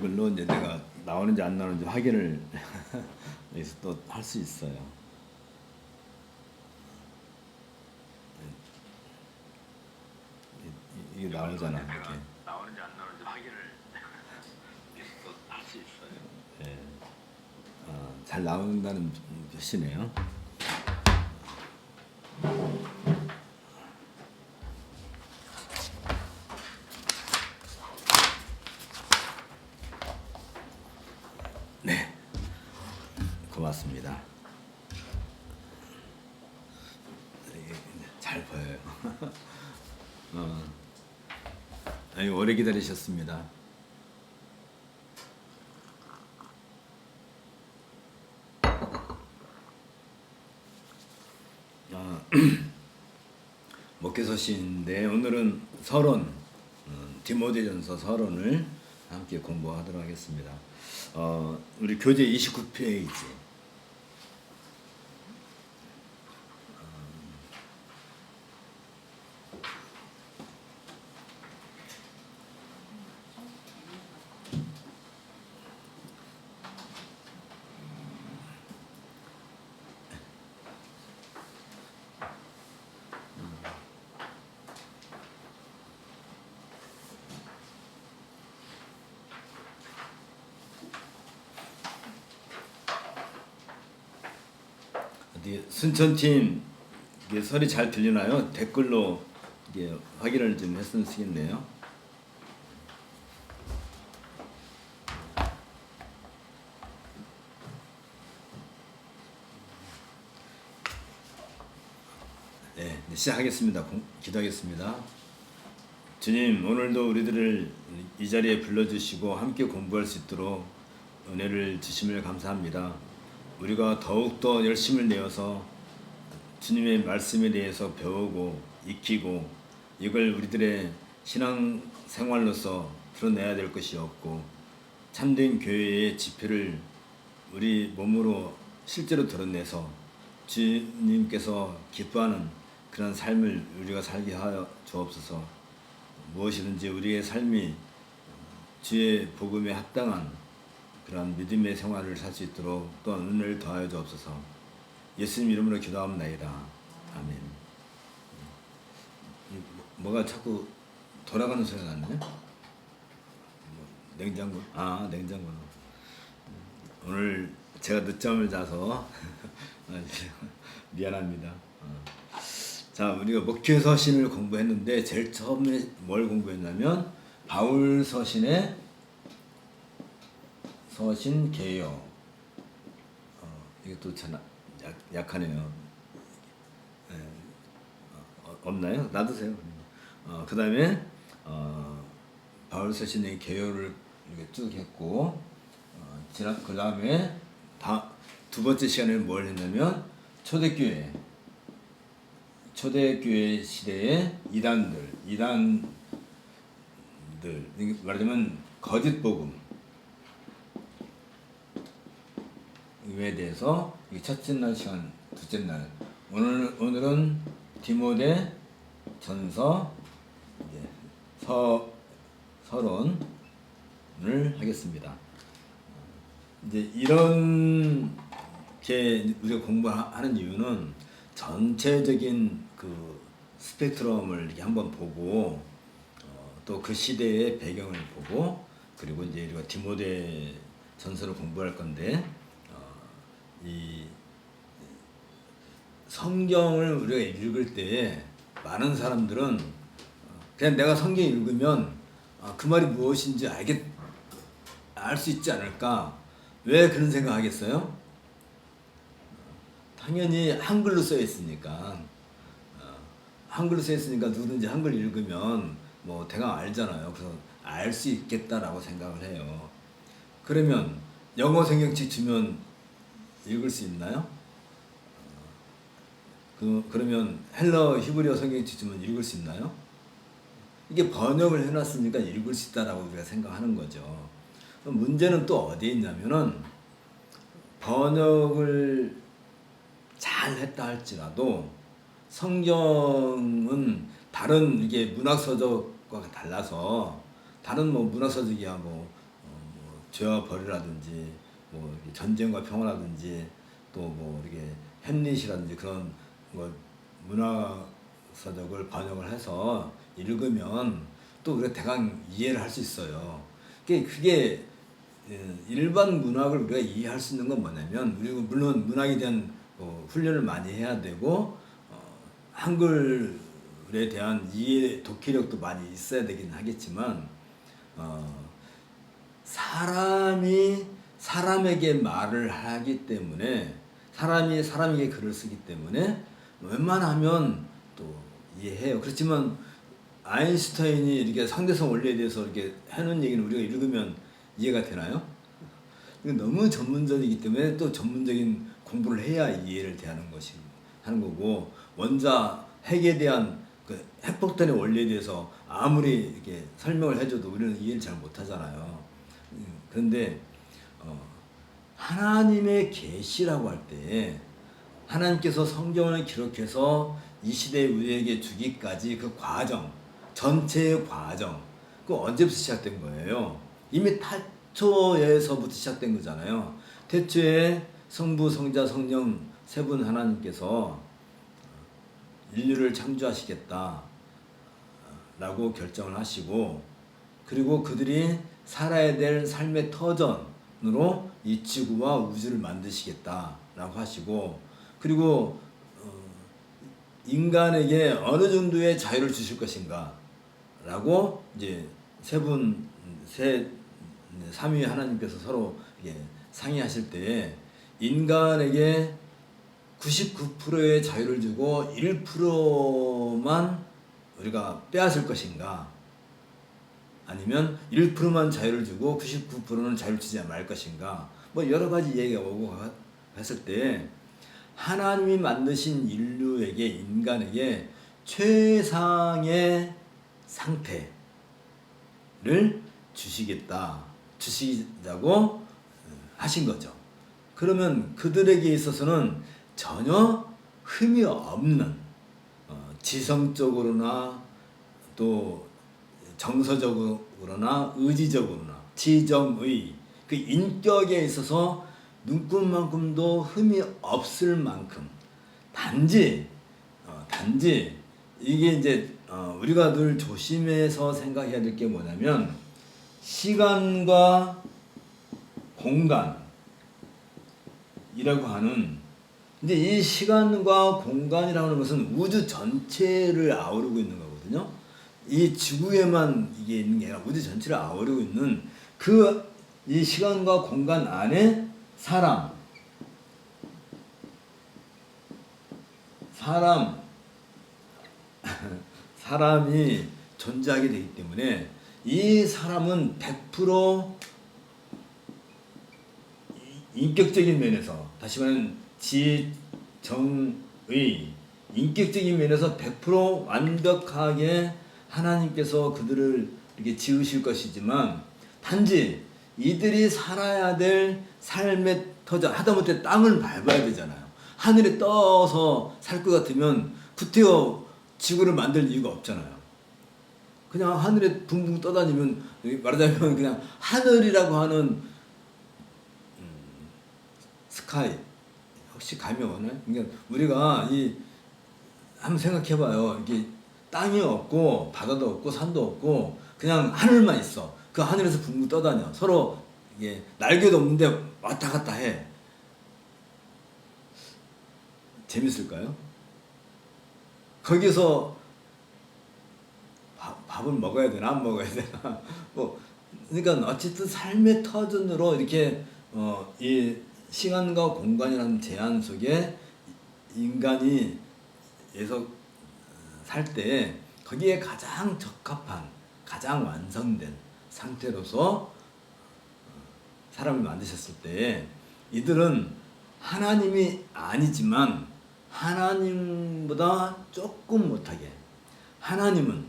이걸로 이제 내가 나오는지 안 나오는지 확인을 여기서 또 할 수 있어요. 이게 나오잖아. 이렇게. 나오는지 안 나오는지 확인을 여기서 또 할 수 있어요. 네. 잘 나온다는 뜻이네요. 네, 고맙습니다. 잘 보여요. 아니, 오래 기다리셨습니다. 목회서신인데 오늘은 서론, 디모데전서 서론을 함께 공부하도록 하겠습니다. 우리 교재 29페이지. 어디 순천팀 이게 소리 잘 들리나요? 댓글로 이게 확인을 좀 했으면 쓰겠네요. 네, 시작하겠습니다. 기도하겠습니다. 주님, 오늘도 우리들을 이 자리에 불러주시고 함께 공부할 수 있도록 은혜를 주심을 감사합니다. 우리가 더욱더 열심을 내어서 주님의 말씀에 대해서 배우고 익히고 이걸 우리들의 신앙 생활로서 드러내야 될 것이었고, 참된 교회의 지표를 우리 몸으로 실제로 드러내서 주님께서 기뻐하는 그런 삶을 우리가 살게 하여 주옵소서. 무엇이든지 우리의 삶이 주의 복음에 합당한 그런 믿음의 생활을 살 수 있도록 또 은혜를 더하여 주옵소서. 예수님 이름으로 기도합나이다. 아멘. 뭐가 자꾸 돌아가는 소리가 났네? 냉장고? 냉장고. 오늘 제가 늦잠을 자서 미안합니다. 자, 우리가 목회서신을 공부했는데 제일 처음에 뭘 공부했냐면 바울 서신의 서신 개요. 이게 또 참 약하네요. 없나요? 놔두세요. 그 다음에 바울 서신의 개요를 이렇게 쭉 했고, 그 다음에 두 번째 시간에 뭘 했냐면 초대교회 시대의 이단들 말하자면 거짓 복음에 대해서 첫째 날 시간, 둘째 날 오늘은 디모데 전서 서론을 하겠습니다. 이제 이런 게 우리가 공부하는 이유는 전체적인 그 스펙트럼을 이렇게 한번 보고, 또 그 시대의 배경을 보고, 그리고 이제 우리가 디모데 전서를 공부할 건데, 이 성경을 우리가 읽을 때 많은 사람들은 그냥 내가 성경 읽으면 그 말이 무엇인지 알 수 있지 않을까? 왜 그런 생각하겠어요? 당연히 한글로 써 있으니까. 한글로 써 있으니까 누구든지 한글 읽으면 뭐 대강 알잖아요. 그래서 알 수 있겠다라고 생각을 해요. 그러면 영어 성경책 주면 읽을 수 있나요? 그러면 헬러 히브리어 성경책 주면 읽을 수 있나요? 이게 번역을 해놨으니까 읽을 수 있다라고 우리가 생각하는 거죠. 문제는 또 어디에 있냐면은 번역을 잘 했다 할지라도 성경은 다른 이게 문학서적과 달라서, 다른 뭐 문학서적이야 뭐 죄와 벌이라든지 뭐 전쟁과 평화라든지 또 뭐 이렇게 햄릿이라든지 그런 뭐 문화서적을 번역을 해서 읽으면 또 그래 대강 이해를 할 수 있어요. 그게 일반 문학을 우리가 이해할 수 있는 건 뭐냐면, 우리가 물론 문학에 대한 훈련을 많이 해야 되고 한글에 대한 이해 독해력도 많이 있어야 되긴 하겠지만 사람이 사람에게 말을 하기 때문에, 사람이 사람에게 글을 쓰기 때문에 웬만하면 또 이해해요. 그렇지만 아인슈타인이 이렇게 상대성 원리에 대해서 이렇게 해놓은 얘기는 우리가 읽으면 이해가 되나요? 이건 너무 전문적이기 때문에 또 전문적인 공부를 해야 이해를 대하는 것이 하는 거고, 원자 핵에 대한 그 핵폭탄의 원리에 대해서 아무리 이렇게 설명을 해줘도 우리는 이해를 잘 못하잖아요. 그런데 하나님의 계시라고 할 때, 하나님께서 성경을 기록해서 이 시대에 우리에게 주기까지 그 과정, 전체의 과정, 그 언제부터 시작된 거예요? 이미 태초에서부터 시작된 거잖아요. 태초에 성부, 성자, 성령 세 분 하나님께서 인류를 창조하시겠다 라고 결정을 하시고, 그리고 그들이 살아야 될 삶의 터전으로 이 지구와 우주를 만드시겠다 라고 하시고, 그리고 인간에게 어느 정도의 자유를 주실 것인가 라고 이제 삼위 하나님께서 서로 상의하실 때, 인간에게 99%의 자유를 주고 1%만 우리가 빼앗을 것인가, 아니면 1%만 자유를 주고 99%는 자유를 주지 말 것인가, 뭐 여러 가지 얘기가 오고 했을 때, 하나님이 만드신 인류에게, 인간에게 최상의 상태를 주시자고 하신 거죠. 그러면 그들에게 있어서는 전혀 흠이 없는, 지성적으로나 또 정서적으로나 의지적으로나 지정의 그 인격에 있어서 눈꽃만큼도 흠이 없을 만큼, 단지 이게 이제 우리가 늘 조심해서 생각해야 될 게 뭐냐면, 시간과 공간이라고 하는, 이제 이 시간과 공간이라고 하는 것은 우주 전체를 아우르고 있는 거거든요. 이 지구에만 이게 있는 게 아니라 우주 전체를 아우르고 있는 이 시간과 공간 안에 사람이 존재하게 되기 때문에, 이 사람은 100% 인격적인 면에서, 다시 말하면 지정의 인격적인 면에서 100% 완벽하게 하나님께서 그들을 이렇게 지으실 것이지만, 단지 이들이 살아야 될 삶의 터전, 하다못해 땅을 밟아야 되잖아요. 하늘에 떠서 살 것 같으면 구태여 지구를 만들 이유가 없잖아요. 그냥 하늘에 붕붕 떠다니면, 말하자면 그냥 하늘이라고 하는 스카이, 혹시 감이 오나요? 그러니까 우리가 한번 생각해봐요. 이게 땅이 없고 바다도 없고 산도 없고 그냥 하늘만 있어. 그 하늘에서 붕붕 떠다녀. 서로 이게 날개도 없는데 왔다 갔다 해. 재밌을까요? 거기서 밥을 먹어야 되나 안 먹어야 되나 뭐, 그러니까 어쨌든 삶의 터전으로 이렇게 이 시간과 공간이라는 제한 속에 인간이 살 때, 거기에 가장 적합한, 가장 완성된 상태로서 사람을 만드셨을 때, 이들은 하나님이 아니지만 하나님보다 조금 못하게, 하나님은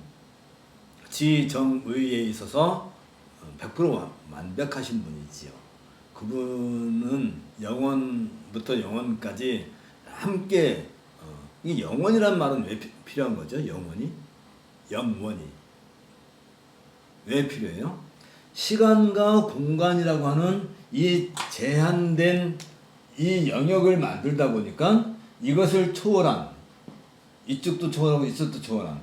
지정의에 있어서 100% 완벽하신 분이지요. 그분은 영원부터 영원까지 함께, 이 영원이란 말은 왜 필요한 거죠? 영원이 왜 필요해요? 시간과 공간이라고 하는 이 제한된 이 영역을 만들다 보니까 이것을 초월한, 이쪽도 초월하고 이쪽도 초월한,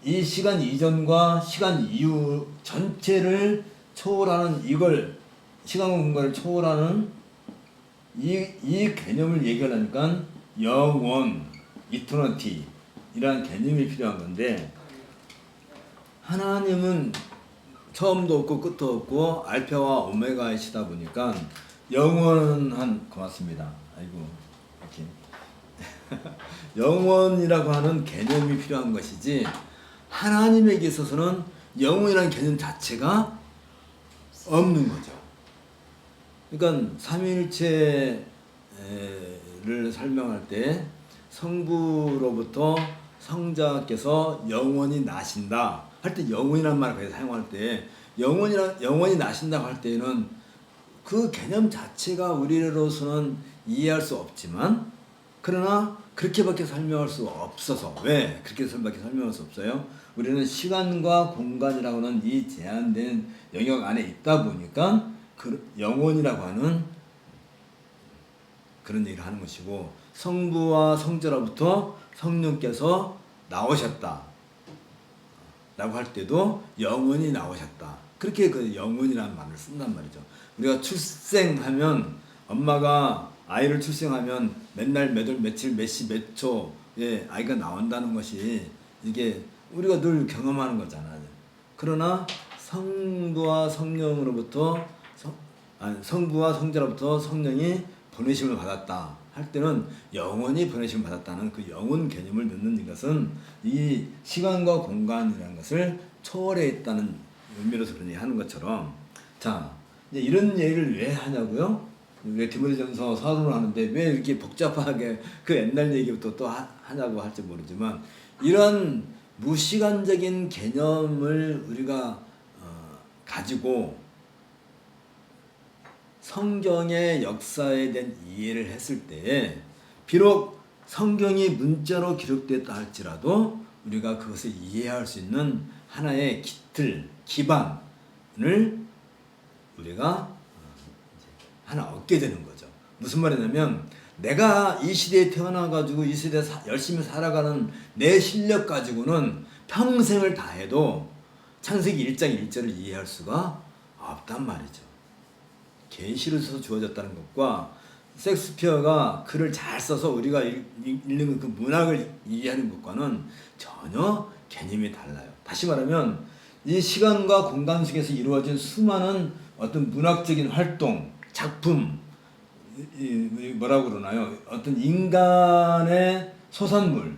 이 시간 이전과 시간 이후 전체를 초월하는, 이걸 시간과 공간을 초월하는 이 개념을 얘기하려니까 영원, 이터너티 이라는 개념이 필요한 건데, 하나님은 처음도 없고 끝도 없고 알파와 오메가이시다 보니까 영원한, 고맙습니다. 아이고 이렇게 영원이라고 하는 개념이 필요한 것이지, 하나님에게 있어서는 영원이라는 개념 자체가 없는 거죠. 그러니까 삼위일체를 설명할 때 성부로부터 성자께서 영원히 나신다 할 때, 영원이라는 말을 사용할 때, 영원히 나신다고 할 때는 그 개념 자체가 우리로서는 이해할 수 없지만, 그러나 그렇게밖에 설명할 수 없어서. 왜 그렇게밖에 설명할 수 없어요? 우리는 시간과 공간이라고 하는 이 제한된 영역 안에 있다 보니까 그 영혼이라고 하는 그런 얘기를 하는 것이고, 성부와 성자로부터 성령께서 나오셨다 라고 할 때도 영혼이 나오셨다, 그렇게 그 영혼이라는 말을 쓴단 말이죠. 우리가 출생하면, 엄마가 아이를 출생하면 맨날 몇 월 며칠 몇 시 몇 초에 아이가 나온다는 것이, 이게 우리가 늘 경험하는 거잖아요. 그러나 성부와 성령으로부터 성부와 성자로부터 성령이 보내심을 받았다 할 때는 영원히 보내심을 받았다는 그 영혼 개념을 넣는 것은 이 시간과 공간이라는 것을 초월해 있다는 의미로서 그런 얘기 하는 것처럼, 자, 이제 이런 얘기를 왜 하냐고요? 왜 디모데전서 서론을 하는데 왜 이렇게 복잡하게 그 옛날 얘기부터 또 하냐고 할지 모르지만, 이런 무시간적인 개념을 우리가 가지고 성경의 역사에 대한 이해를 했을 때, 비록 성경이 문자로 기록됐다 할지라도 우리가 그것을 이해할 수 있는 하나의 기반을 우리가 하나 얻게 되는 거죠. 무슨 말이냐면, 내가 이 시대에 태어나가지고 이 시대에 열심히 살아가는 내 실력 가지고는 평생을 다해도 창세기 1장 1절을 이해할 수가 없단 말이죠. 계시로서 주어졌다는 것과 셰익스피어가 글을 잘 써서 우리가 읽는 그 문학을 이해하는 것과는 전혀 개념이 달라요. 다시 말하면 이 시간과 공간 속에서 이루어진 수많은 어떤 문학적인 활동, 작품, 뭐라고 그러나요? 어떤 인간의 소산물,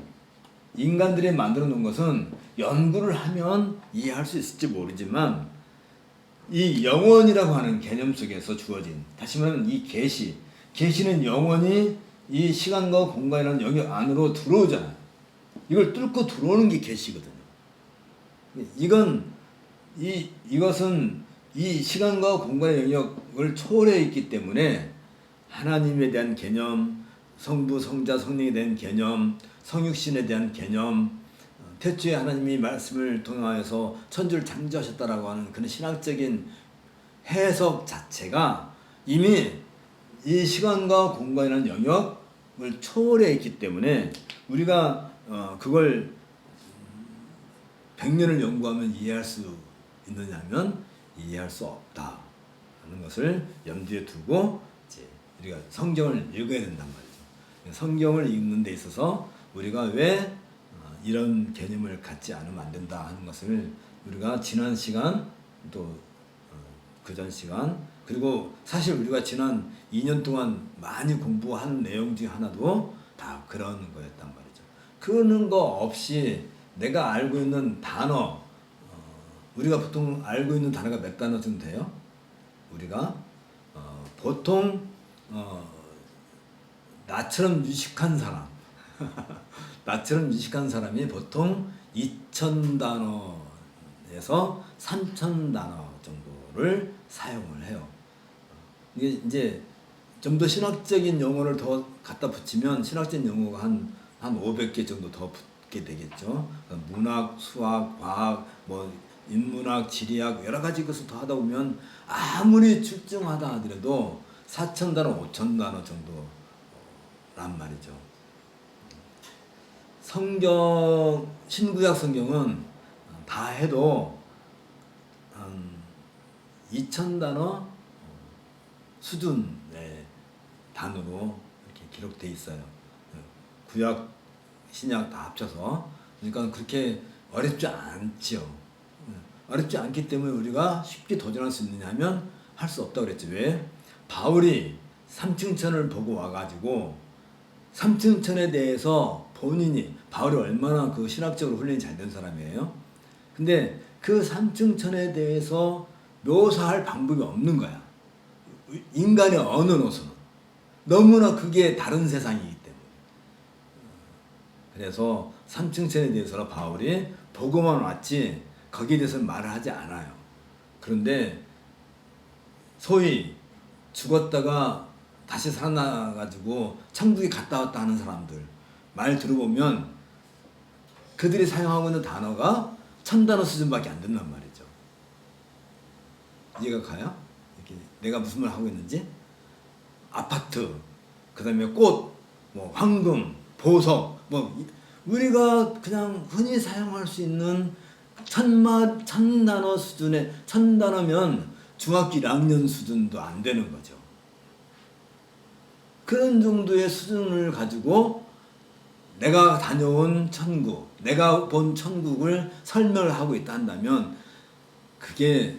인간들이 만들어 놓은 것은 연구를 하면 이해할 수 있을지 모르지만, 이 영원이라고 하는 개념 속에서 주어진, 다시 말하면 이 계시는 영원히 이 시간과 공간이라는 영역 안으로 들어오잖아요. 이걸 뚫고 들어오는 게 계시거든요. 이것은 이 시간과 공간의 영역을 초월해 있기 때문에 하나님에 대한 개념, 성부, 성자, 성령에 대한 개념, 성육신에 대한 개념, 태초에 하나님이 말씀을 통하여서 천주를 창조하셨다라고 하는 그런 신학적인 해석 자체가 이미 이 시간과 공간이라는 영역을 초월해 있기 때문에, 우리가 그걸 100년을 연구하면 이해할 수 있느냐면 이해할 수 없다 하는 것을 염두에 두고 이제 우리가 성경을 읽어야 된단 말이죠. 성경을 읽는 데 있어서 우리가 왜 이런 개념을 갖지 않으면 안 된다 하는 것을 우리가 지난 시간, 또 그전 시간, 그리고 사실 우리가 지난 2년 동안 많이 공부하는 내용 중에 하나도 다 그런 거였단 말이죠. 그런 거 없이 내가 알고 있는 단어, 우리가 보통 알고 있는 단어가 몇 단어 정도 돼요? 우리가 보통 나처럼 유식한 사람 나처럼 유식한 사람이 보통 2,000단어에서 3,000단어 정도를 사용을 해요. 이게 이제 좀 더 신학적인 용어를 더 갖다 붙이면 신학적인 용어가 한 500개 정도 더 붙게 되겠죠. 문학, 수학, 과학, 뭐 인문학, 지리학 여러 가지 것을 더 하다 보면 아무리 출중하다 하더라도 4,000단어, 5,000단어 정도란 말이죠. 성경, 신구약 성경은 다 해도 한 2,000단어 수준의 단어로 이렇게 기록되어 있어요. 구약, 신약 다 합쳐서. 그러니까 그렇게 어렵지 않지요. 어렵지 않기 때문에 우리가 쉽게 도전할 수 있느냐 하면 할 수 없다고 그랬죠. 왜? 바울이 삼층천을 보고 와가지고 삼층천에 대해서 본인이, 바울이 얼마나 그 신학적으로 훈련이 잘 된 사람이에요. 근데 그 삼층천에 대해서 묘사할 방법이 없는 거야. 인간의 언어로서는. 너무나 그게 다른 세상이기 때문에. 그래서 삼층천에 대해서는 바울이 보고만 왔지 거기에 대해서는 말을 하지 않아요. 그런데 소위 죽었다가 다시 살아나가지고 천국에 갔다 왔다 하는 사람들 말 들어보면 그들이 사용하고 있는 단어가 1,000단어 수준밖에 안 된단 말이죠. 이해가 가요? 이렇게 내가 무슨 말 하고 있는지? 아파트, 그 다음에 꽃, 뭐 황금, 보석, 뭐 우리가 그냥 흔히 사용할 수 있는 1,000단어 수준의 1,000단어면 중학교 1학년 수준도 안 되는 거죠. 그런 정도의 수준을 가지고 내가 다녀온 천국, 내가 본 천국을 설명을 하고 있다 한다면 그게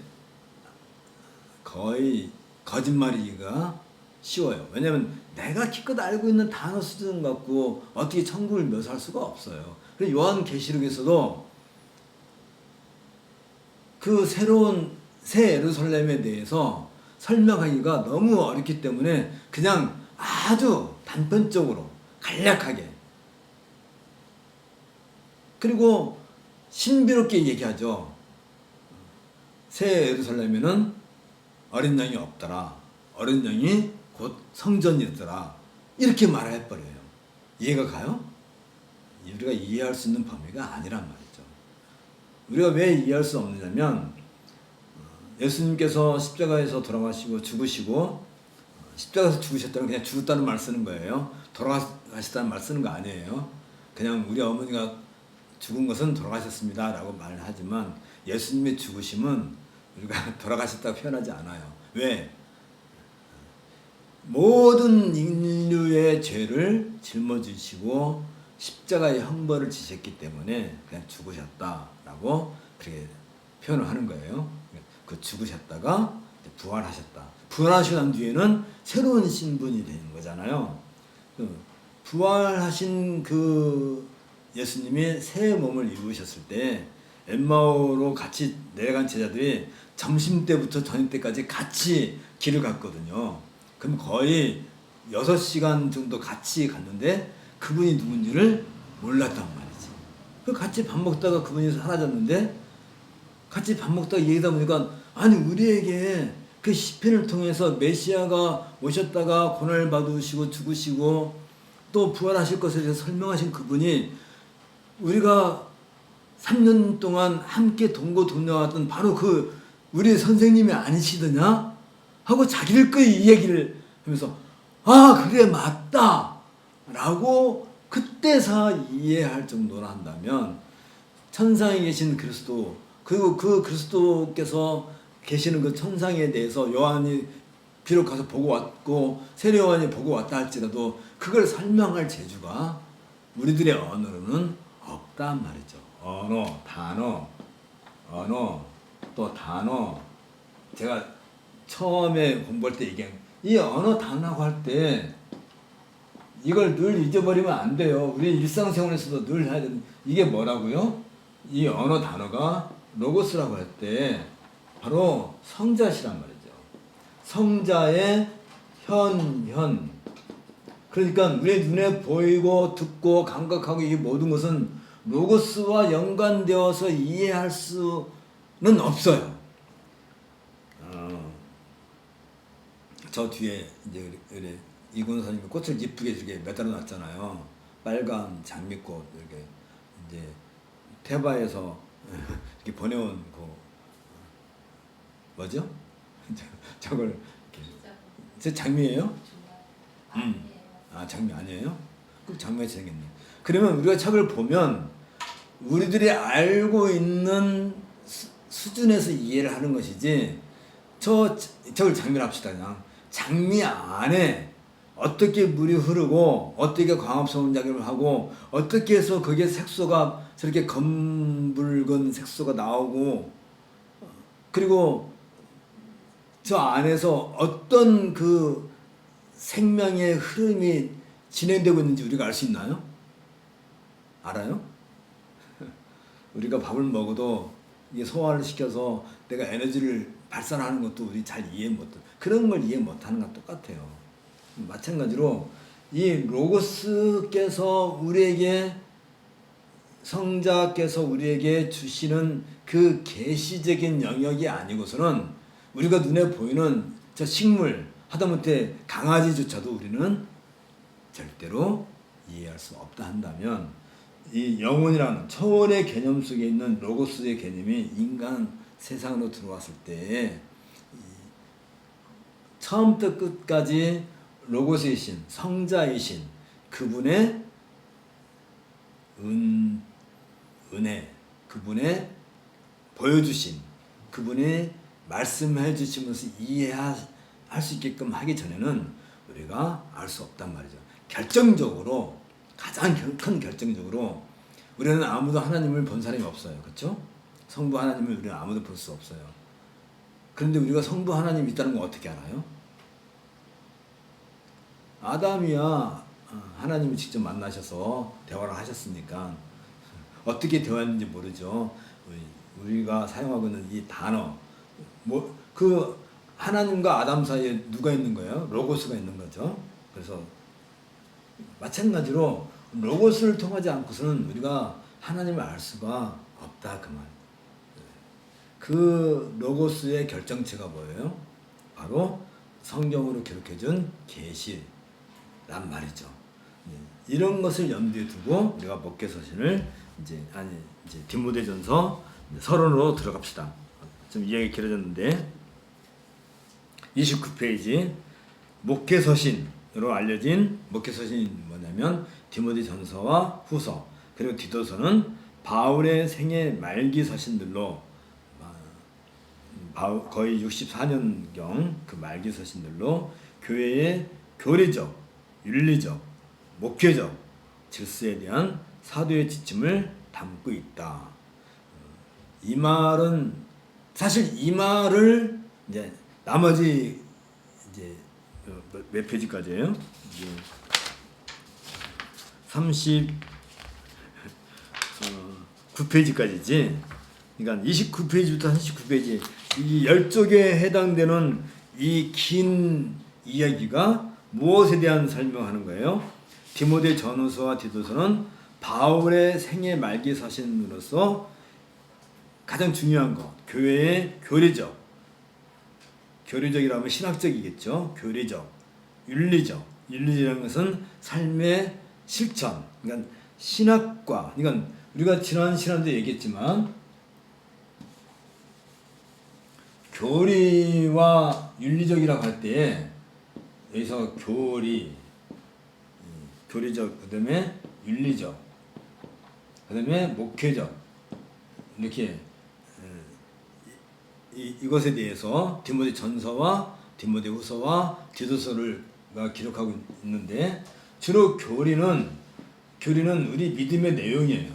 거의 거짓말이기가 쉬워요. 왜냐하면 내가 기껏 알고 있는 단어 수준 갖고 어떻게 천국을 묘사할 수가 없어요. 그래서 요한계시록에서도 그 새로운 새 예루살렘에 대해서 설명하기가 너무 어렵기 때문에 그냥 아주 단편적으로 간략하게, 그리고 신비롭게 얘기하죠. 새 예루살렘에는 어린 양이 없더라. 어린 양이 곧 성전이었더라. 이렇게 말해버려요. 이해가 가요? 우리가 이해할 수 있는 범위가 아니란 말이죠. 우리가 왜 이해할 수 없느냐면 예수님께서 십자가에서 돌아가시고 죽으시고, 십자가에서 죽으셨다는 그냥 죽었다는 말 쓰는 거예요. 돌아가셨다는 말 쓰는 거 아니에요. 그냥 우리 어머니가 죽은 것은 돌아가셨습니다 라고 말하지만 예수님의 죽으심은 우리가 돌아가셨다고 표현하지 않아요. 왜? 모든 인류의 죄를 짊어지시고 십자가의 형벌을 지셨기 때문에 그냥 죽으셨다라고 그렇게 표현을 하는 거예요. 그 죽으셨다가 부활하셨다. 부활하시고 난 뒤에는 새로운 신분이 되는 거잖아요. 부활하신 그 예수님이 새 몸을 입으셨을 때 엠마오로 같이 내려간 제자들이 점심때부터 저녁때까지 같이 길을 갔거든요. 그럼 거의 6시간 정도 같이 갔는데 그분이 누군지를 몰랐단 말이지. 그 같이 밥 먹다가 그분이 사라졌는데 같이 밥 먹다가 얘기하다 보니까 아니 우리에게 그 시편을 통해서 메시아가 오셨다가 고난을 받으시고 죽으시고 또 부활하실 것에 대해서 설명하신 그분이 우리가 3년 동안 함께 동고동락했던 바로 그 우리 선생님이 아니시더냐? 하고 자기들끼리 이 얘기를 하면서 아 그래 맞다 라고 그때서 이해할 정도로 한다면 천상에 계신 그리스도 그리고 그 그리스도께서 계시는 그 천상에 대해서 요한이 비록 가서 보고 왔고 세례 요한이 보고 왔다 할지라도 그걸 설명할 재주가 우리들의 언어로는 없단 말이죠. 언어, 단어, 또 단어. 제가 처음에 공부할 때 얘기한 이 언어 단어라고 할 때 이걸 늘 잊어버리면 안 돼요. 우리 일상생활에서도 늘 해야 되는 이게 뭐라고요? 이 언어 단어가 로고스라고 할 때 바로 성자시란 말이죠. 성자의 현. 그러니까 우리 눈에 보이고 듣고 감각하고 이 모든 것은 로고스와 연관되어서 이해할 수는 없어요. 저 뒤에 이제 이군 선생님이 꽃을 이쁘게 이렇게 매달아 놨잖아요. 빨간 장미꽃 이렇게 이제 태바에서 이렇게 보내온 그 뭐죠? 저걸 이렇게 제 장미예요? 아 장미 아니에요? 그럼 장미같이 생겼네. 그러면 우리가 책을 보면 우리들이 알고 있는 수준에서 이해를 하는 것이지 저걸 장미로 합시다. 그냥 장미 안에 어떻게 물이 흐르고 어떻게 광합성 작용을 하고 어떻게 해서 그게 색소가 저렇게 검붉은 색소가 나오고 그리고 저 안에서 어떤 그 생명의 흐름이 진행되고 있는지 우리가 알 수 있나요? 알아요? 우리가 밥을 먹어도 이게 소화를 시켜서 내가 에너지를 발산하는 것도 우리 잘 이해 못해. 그런 걸 이해 못하는 것 똑같아요. 마찬가지로 이 로고스께서 우리에게 성자께서 우리에게 주시는 그 계시적인 영역이 아니고서는 우리가 눈에 보이는 저 식물 하다못해 강아지조차도 우리는 절대로 이해할 수 없다 한다면 이 영혼이라는 초월의 개념 속에 있는 로고스의 개념이 인간 세상으로 들어왔을 때 처음부터 끝까지 로고스이신 성자이신 그분의 은혜, 그분의 보여주신 그분의 말씀해 주시면서 이해할 수 있게끔 하기 전에는 우리가 알 수 없단 말이죠. 결정적으로 가장 큰 결정적으로 우리는 아무도 하나님을 본 사람이 없어요. 그렇죠? 성부 하나님을 우리는 아무도 볼 수 없어요. 그런데 우리가 성부 하나님이 있다는 걸 어떻게 알아요? 아담이야 하나님을 직접 만나셔서 대화를 하셨으니까 어떻게 대화했는지 모르죠. 우리가 사용하고 있는 이 단어 그 하나님과 아담 사이에 누가 있는 거예요? 로고스가 있는 거죠. 그래서 마찬가지로 로고스를 통하지 않고서는 우리가 하나님을 알 수가 없다 그 말. 그 로고스의 결정체가 뭐예요? 바로 성경으로 기록해준 계시란 말이죠. 이런 것을 염두에 두고 우리가 목회서신을 이제 디모데전서 서론으로 들어갑시다. 좀 이야기 길어졌는데 29페이지 목회서신으로 알려진 목회서신이 뭐냐면 디모데전서와 후서 그리고 디도서는 바울의 생애 말기 서신들로 거의 64년경 그 말기 서신들로 교회의 교리적, 윤리적, 목회적 질서에 대한 사도의 지침을 담고 있다. 이 말은 사실 이 말을 이제 나머지 이제 몇 페이지까지예요? 이제 39페이지까지지. 그러니까 29페이지부터 39페이지 이 10쪽에 해당되는 이 긴 이야기가 무엇에 대한 설명하는 거예요? 디모데 전후서와 디도서는 바울의 생애 말기 서신으로서 가장 중요한 것, 교회의 교리적이라면 신학적이겠죠. 교리적, 윤리적이라는 것은 삶의 실천, 그러니까 신학과, 그러니까 우리가 지난 시간에도 얘기했지만 교리와 윤리적이라고 할 때 여기서 교리적, 그 다음에 윤리적, 그 다음에 목회적 이렇게 이것에 대해서 디모데 전서와 디모데 후서와 디도서를 기록하고 있는데 주로 교리는 우리 믿음의 내용이에요.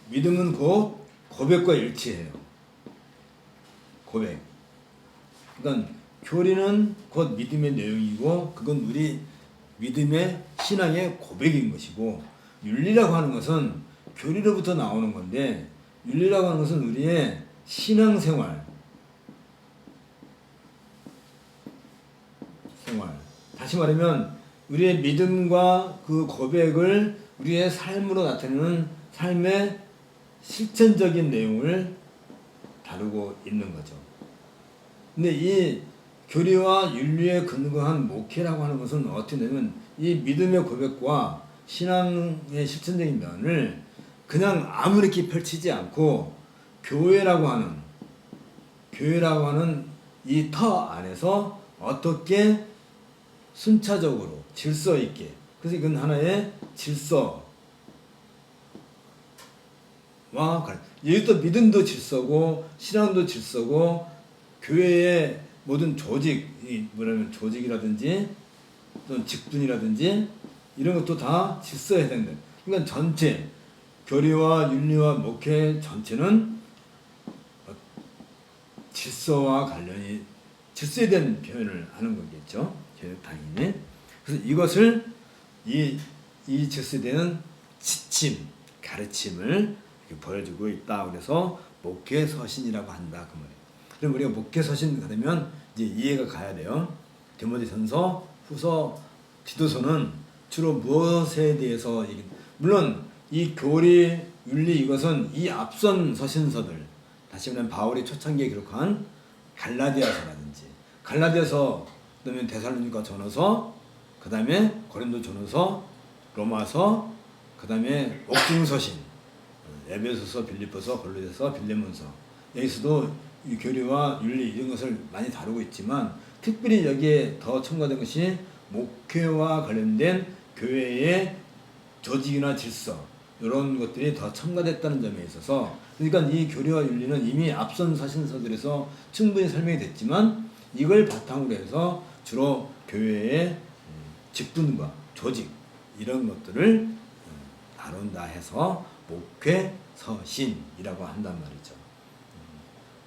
믿음은 곧 고백과 일치해요. 고백. 그러니까 교리는 곧 믿음의 내용이고 그건 우리 믿음의 신앙의 고백인 것이고 윤리라고 하는 것은 교리로부터 나오는 건데 윤리라고 하는 것은 우리의 신앙생활. 다시 말하면 우리의 믿음과 그 고백을 우리의 삶으로 나타내는 삶의 실천적인 내용을 다루고 있는 거죠. 근데 이 교리와 윤리에 근거한 목회라고 하는 것은 어떻게 되면 이 믿음의 고백과 신앙의 실천적인 면을 그냥 아무렇게 펼치지 않고 교회라고 하는 이 터 안에서 어떻게 순차적으로 질서 있게, 그래서 이건 하나의 질서와 여기 또 믿음도 질서고 신앙도 질서고 교회의 모든 조직, 뭐냐면 조직이라든지 또는 직분이라든지 이런 것도 다 질서에 해당된다. 그러니까 전체 교리와 윤리와 목회 전체는 질서와 관련이, 질서에 대한 표현을 하는 거겠죠. 당연히. 그래서 이것을 이 질서에 대한 지침, 가르침을 이렇게 보여주고 있다. 그래서 목회 서신이라고 한다. 그 말이에요. 그럼 우리가 목회 서신 가려면 이제 이해가 가야 돼요. 디모데전서, 후서, 디도서는 주로 무엇에 대해서 물론 이 교리, 윤리 이것은 이 앞선 서신서들, 다시 말하면 바울이 초창기에 기록한 갈라디아서, 그다음에 데살로니가 전서서, 그다음에 고린도 전서서, 로마서, 그다음에 옥중서신, 에베소서, 빌립보서, 골로새서, 빌레몬서, 여기서도 이 교리와 윤리 이런 것을 많이 다루고 있지만 특별히 여기에 더 첨가된 것이 목회와 관련된 교회의 조직이나 질서 이런 것들이 더 첨가됐다는 점에 있어서, 그러니까 이 교리와 윤리는 이미 앞선 서신서들에서 충분히 설명이 됐지만 이걸 바탕으로 해서 주로 교회의 직분과 조직 이런 것들을 다룬다 해서 목회 서신이라고 한단 말이죠.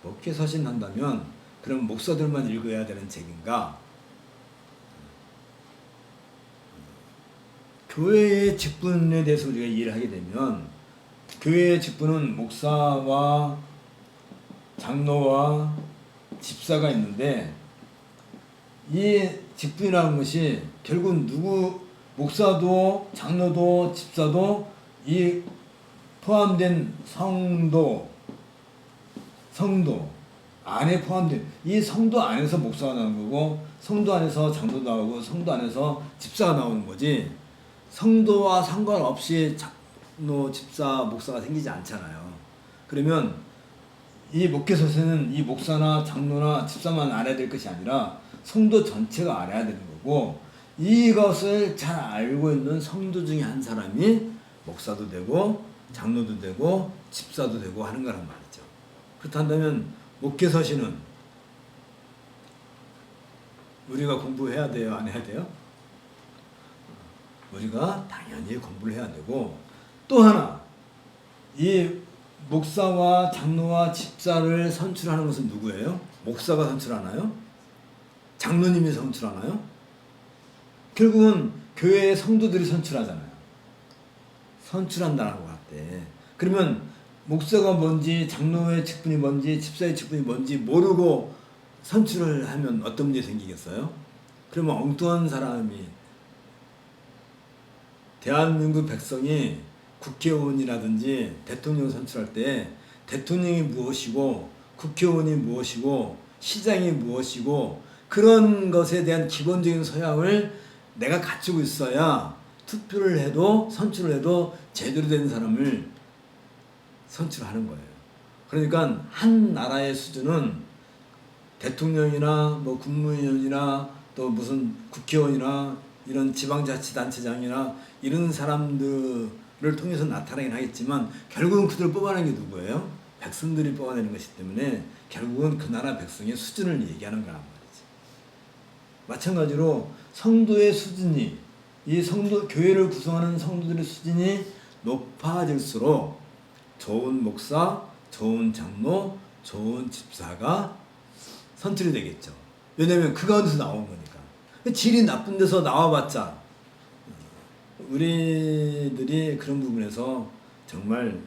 목회 서신 한다면 그럼 목사들만 읽어야 되는 책인가? 교회의 직분에 대해서 우리가 이해를 하게 되면 교회의 직분은 목사와 장로와 집사가 있는데 이 직분이라는 것이 결국 목사도 장로도 집사도 이 포함된 성도 안에 포함된 이 성도 안에서 목사가 나오는 거고 성도 안에서 장로도 나오고 성도 안에서 집사가 나오는 거지, 성도와 상관없이 장로, 집사, 목사가 생기지 않잖아요. 그러면 이 목회서에는 이 목사나 장로나 집사만 알아야 될 것이 아니라 성도 전체가 알아야 되는 거고, 이것을 잘 알고 있는 성도 중에 한 사람이 목사도 되고 장로도 되고 집사도 되고 하는 거란 말이죠. 그렇다면 목회서신은 우리가 공부해야 돼요? 안 해야 돼요? 우리가 당연히 공부를 해야 되고, 또 하나 이 목사와 장로와 집사를 선출하는 것은 누구예요? 목사가 선출하나요? 장로님이 선출하나요? 결국은 교회의 성도들이 선출하잖아요. 선출한다라고 할 때, 그러면 목사가 뭔지 장로의 직분이 뭔지 집사의 직분이 뭔지 모르고 선출을 하면 어떤 문제 생기겠어요? 그러면 엉뚱한 사람이, 대한민국 백성이 국회의원이라든지 대통령 선출할 때 대통령이 무엇이고 국회의원이 무엇이고 시장이 무엇이고 그런 것에 대한 기본적인 소양을 내가 갖추고 있어야 투표를 해도 선출을 해도 제대로 된 사람을 선출하는 거예요. 그러니까 한 나라의 수준은 대통령이나 뭐 국무위원이나 또 무슨 국회의원이나 이런 지방자치단체장이나 이런 사람들을 통해서 나타나긴 하겠지만 결국은 그들을 뽑아내는 게 누구예요? 백성들이 뽑아내는 것이기 때문에 결국은 그 나라 백성의 수준을 얘기하는 거란 말이지. 마찬가지로 성도의 수준이, 이 성도, 교회를 구성하는 성도들의 수준이 높아질수록 좋은 목사, 좋은 장로, 좋은 집사가 선출이 되겠죠. 왜냐하면 그 가운데서 나온 거니까. 질이 나쁜 데서 나와봤자 우리들이 그런 부분에서 정말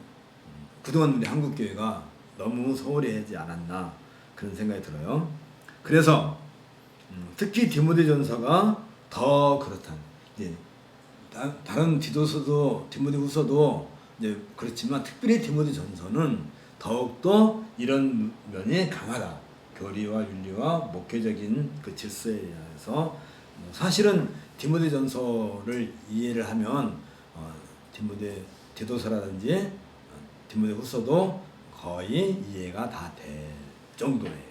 그동안 우리 한국교회가 너무 소홀히 하지 않았나 그런 생각이 들어요. 그래서 특히 디모데전서가 더 그렇다. 이제 다른 디도서도 디모데후서도 이제 그렇지만 특별히 디모데전서는 더욱더 이런 면이 강하다. 교리와 윤리와 목회적인 그 질서에 의해서 사실은 디모데전서를 이해를 하면 디도서라든지 디모데후서도 거의 이해가 다 될 정도예요.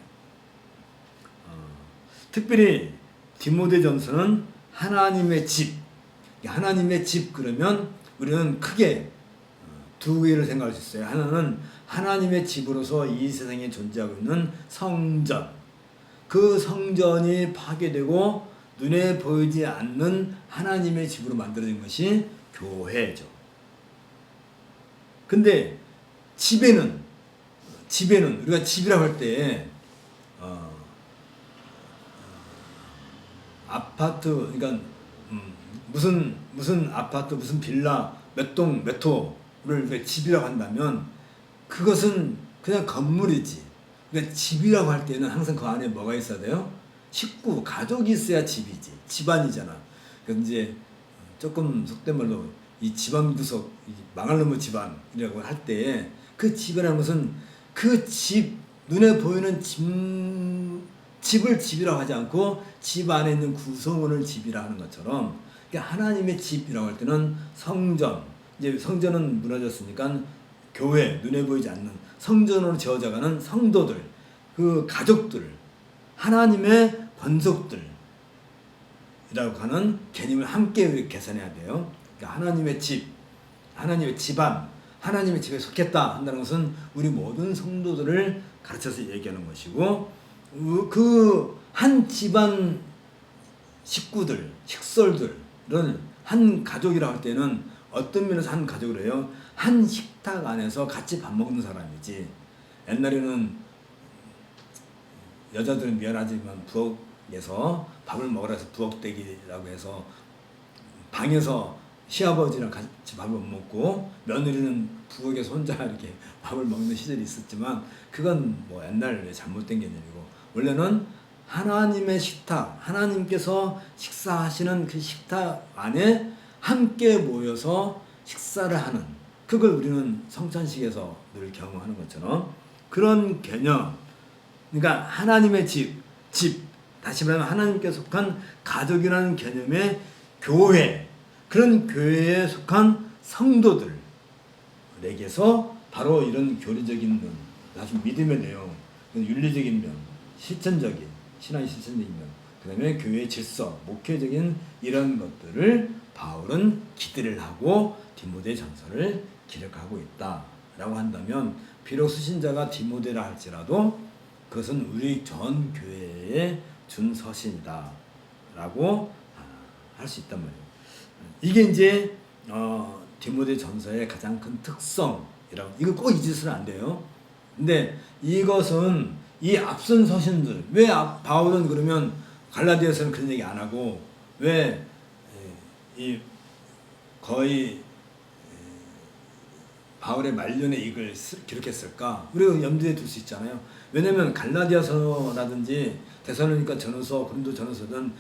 특별히 디모데전서는 하나님의 집, 하나님의 집 그러면 우리는 크게 두 개를 생각할 수 있어요. 하나는 하나님의 집으로서 이 세상에 존재하고 있는 성전, 그 성전이 파괴되고 눈에 보이지 않는 하나님의 집으로 만들어진 것이 교회죠. 근데 집에는 우리가 집이라고 할 때 아파트, 그러니까 무슨 아파트, 무슨 빌라, 몇 동, 몇 호를 집이라고 한다면 그것은 그냥 건물이지. 그러니까 집이라고 할 때는 항상 그 안에 뭐가 있어야 돼요? 식구, 가족이 있어야 집이지. 집안이잖아. 그러니까 이제 조금 속된 말로 이 집안 구석, 망할 놈의 집안이라고 할 때 그 집이라는 것은 그 집, 눈에 보이는 집을 집이라고 하지 않고 집 안에 있는 구성원을 집이라 하는 것처럼, 그러니까 하나님의 집이라고 할 때는 성전, 이제 성전은 무너졌으니까 교회, 눈에 보이지 않는 성전으로 지어져가는 성도들, 그 가족들, 하나님의 권속들이라고 하는 개념을 함께 계산해야 돼요. 그러니까 하나님의 집, 하나님의 집안, 하나님의 집에 속했다 한다는 것은 우리 모든 성도들을 가르쳐서 얘기하는 것이고, 그 한 집안 식구들, 식솔들은 한 가족이라고 할 때는 어떤 면에서 한 가족을 해요? 한 식탁 안에서 같이 밥 먹는 사람이지. 옛날에는 여자들은 미안하지만 부엌에서 밥을 먹으라 해서 부엌대기라고 해서 방에서 시아버지랑 같이 밥을 못 먹고 며느리는 부엌에서 혼자 이렇게 밥을 먹는 시절이 있었지만 그건 뭐 옛날에 잘못된 개념이고, 원래는 하나님의 식탁, 하나님께서 식사하시는 그 식탁 안에 함께 모여서 식사를 하는, 그걸 우리는 성찬식에서 늘 경험하는 것처럼 그런 개념, 그러니까 하나님의 집, 다시 말하면 하나님께 속한 가족이라는 개념의 교회, 그런 교회에 속한 성도들에게서 바로 이런 교리적인 면, 사실 믿음의 내용, 윤리적인 면, 실천적인, 신앙의 실천적인 면, 그 다음에 교회의 질서, 목회적인 이런 것들을 바울은 기대를 하고 디모데 전서를 기록하고 있다라고 한다면, 비록 수신자가 디모데라 할지라도 그것은 우리 전 교회에 준 서신이다 라고 할 수 있단 말이에요. 이게 이제 디모데 전서의 가장 큰 특성이라고, 이거 꼭 잊으시면 안 돼요. 근데 이것은 이 앞선 서신들, 왜 바울은 그러면 갈라디아서는 그런 얘기 안 하고 왜 이 거의 바울의 말년에 이걸 기록했을까? 우리가 염두에 둘 수 있잖아요. 왜냐하면 갈라디아서라든지 데살로니가 전후서, 고린도 전후서는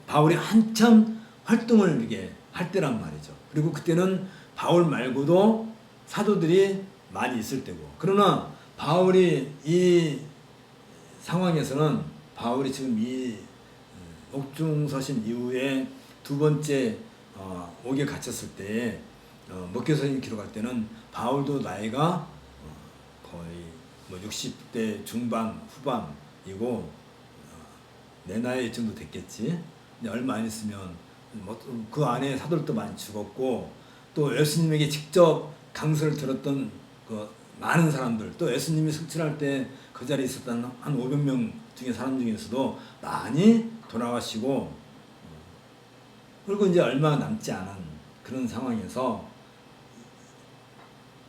바울이 한참 활동을 이렇게 할 때란 말이죠. 그리고 그때는 바울 말고도 사도들이 많이 있을 때고, 그러나 바울이 이 상황에서는 바울이 지금 이 옥중서신 이후에 두 번째 옥에 갇혔을 때 목회서신 기록할 때는 바울도 나이가 거의 뭐 60대 중반 후반이고 내 나이 정도 됐겠지. 얼마 안 있으면 뭐 그 안에 사도들도 많이 죽었고, 또 예수님에게 직접 강설을 들었던 그 많은 사람들, 또 예수님이 승천할 때 그 자리에 있었던 한 500명 중에 사람 중에서도 많이 돌아가시고, 그리고 이제 얼마 남지 않은 그런 상황에서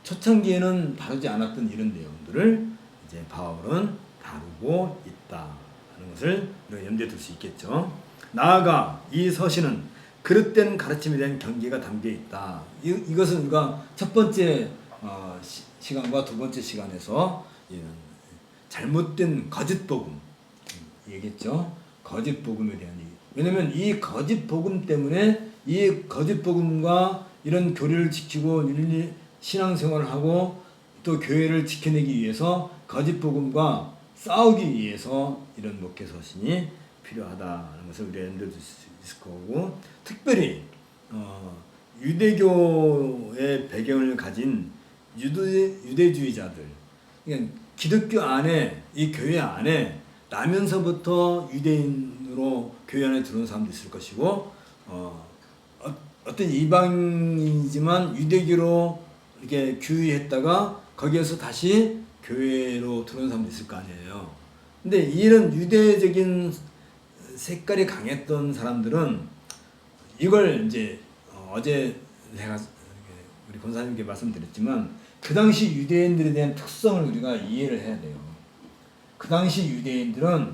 초창기에는 다루지 않았던 이런 내용들을 이제 바울은 다루고 있다는 것을 우리가 염두에 둘 수 있겠죠. 나아가 이 서신은 그릇된 가르침에 대한 경계가 담겨 있다. 이것은 우리가 첫 번째 시간과 두 번째 시간에서 잘못된 거짓 복음 얘기했죠. 거짓 복음에 대한 얘기. 왜냐하면 이 거짓 복음 때문에 이 거짓 복음과 이런 교리를 지키고 윤리 신앙생활을 하고 또 교회를 지켜내기 위해서 거짓 복음과 싸우기 위해서 이런 목회 서신이 필요하다는 것을 우리가 염두에 둘 수 있을 거고, 특별히 유대교의 배경을 가진 유대주의자들, 그러니까 기독교 안에 이 교회 안에 나면서부터 유대인으로 교회 안에 들어온 사람도 있을 것이고 어떤 이방인이지만 유대교로 이렇게 규율했다가 거기에서 다시 교회로 들어온 사람도 있을 거 아니에요. 근데 이런 유대적인 색깔이 강했던 사람들은 이걸 이제 어제 제가 우리 권사님께 말씀드렸지만 그 당시 유대인들에 대한 특성을 우리가 이해를 해야 돼요. 그 당시 유대인들은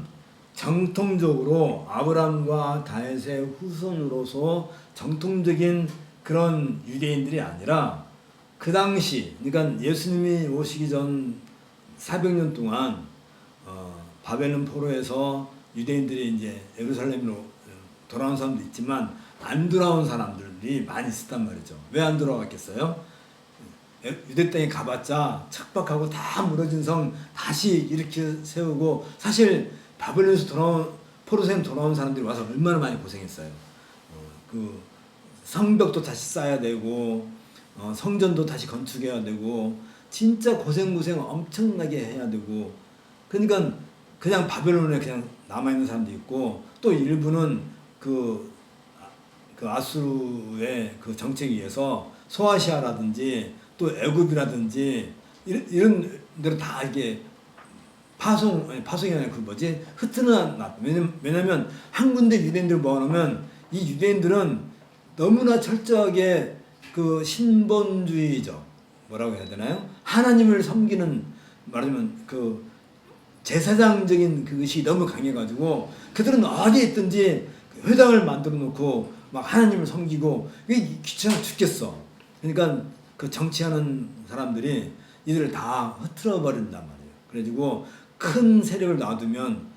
정통적으로 아브라함과 다윗의 후손으로서 정통적인 그런 유대인들이 아니라 그 당시, 그러니까 예수님이 오시기 전 400년 동안 바벨론 포로에서 유대인들이 이제 예루살렘으로 돌아온 사람도 있지만 안 돌아온 사람들이 많이 있었단 말이죠. 왜 안 돌아왔겠어요? 유대 땅에 가봤자 척박하고 다 무너진 성 다시 이렇게 세우고, 사실 바벨론에서 포로세임 돌아온 사람들이 와서 얼마나 많이 고생했어요. 그 성벽도 다시 쌓아야 되고 성전도 다시 건축해야 되고 진짜 고생 엄청나게 해야 되고, 그러니까 그냥 바벨론에 그냥 남아있는 사람도 있고, 또 일부는 그 아수르의 그 정책에 의해서 소아시아라든지 또 애굽이라든지 이런 데로 다 이게 파송이 아니라 흩어났. 왜냐면 한 군데 유대인들 모아놓으면 이 유대인들은 너무나 철저하게 그 신본주의적, 뭐라고 해야 되나요? 하나님을 섬기는, 말하자면 그 제사장적인 그것이 너무 강해가지고 그들은 어디에 있든지 회당을 만들어 놓고 막 하나님을 섬기고, 이게 귀찮아 죽겠어. 그러니까 그 정치하는 사람들이 이들을 다 흐트러 버린단 말이에요. 그래가지고 큰 세력을 놔두면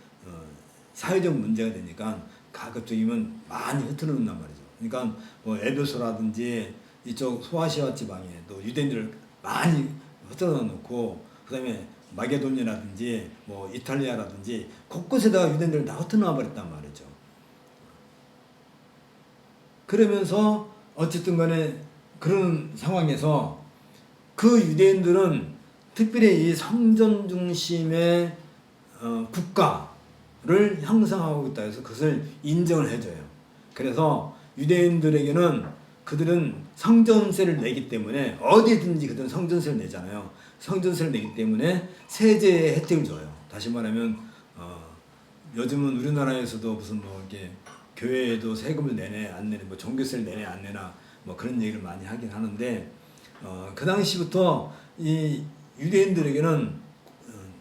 사회적 문제가 되니까 가급적이면 많이 흐트러 놓는단 말이죠. 그러니까 뭐 에베소라든지 이쪽 소아시아 지방에 또 유대인들을 많이 흐트러 놓고, 그다음에 마게도니아라든지 뭐 이탈리아라든지 곳곳에다가 유대인들을 다 흩어놓아 버렸단 말이죠. 그러면서 어쨌든 간에 그런 상황에서 그 유대인들은 특별히 이 성전 중심의 국가를 형성하고 있다 해서 그것을 인정을 해줘요. 그래서 유대인들에게는 그들은 성전세를 내기 때문에 어디든지 그들은 성전세를 내잖아요. 성전세를 내기 때문에 세제의 혜택을 줘요. 다시 말하면 요즘은 우리나라에서도 무슨 뭐 이렇게 교회에도 세금을 내내 안 내내, 뭐 종교세를 내내 안 내나 뭐 그런 얘기를 많이 하긴 하는데, 그 당시부터 이 유대인들에게는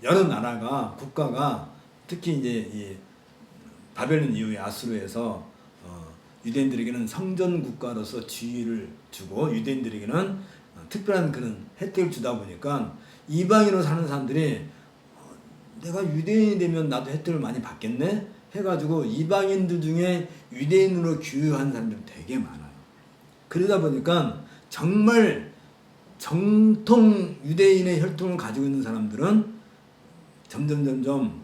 여러 나라가, 국가가, 특히 이제 이 바벨론 이후에 아수르에서 유대인들에게는 성전 국가로서 지위를 주고 유대인들에게는 특별한 그런 혜택을 주다 보니까 이방인으로 사는 사람들이 내가 유대인이 되면 나도 혜택을 많이 받겠네 해가지고 이방인들 중에 유대인으로 귀화한 사람들이 되게 많아요. 그러다 보니까 정말 정통 유대인의 혈통을 가지고 있는 사람들은 점점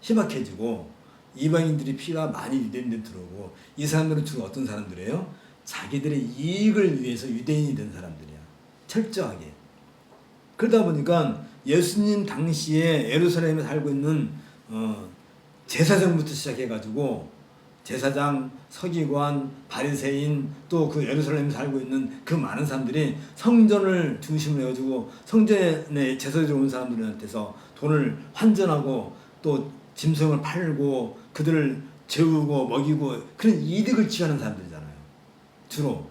희박해지고, 이방인들이 피가 많이 유대인들 들어오고, 이 사람들은 주로 어떤 사람들이에요? 자기들의 이익을 위해서 유대인이 된 사람들이야. 철저하게. 그러다 보니까 예수님 당시에 예루살렘에 살고 있는 제사장부터 시작해가지고 제사장, 서기관, 바리새인, 또 그 예루살렘에 살고 있는 그 많은 사람들이 성전을 중심으로 해가지고 성전에 제사 들어온 사람들한테서 돈을 환전하고 또 짐승을 팔고 그들을 재우고 먹이고 그런 이득을 취하는 사람들이잖아요. 주로.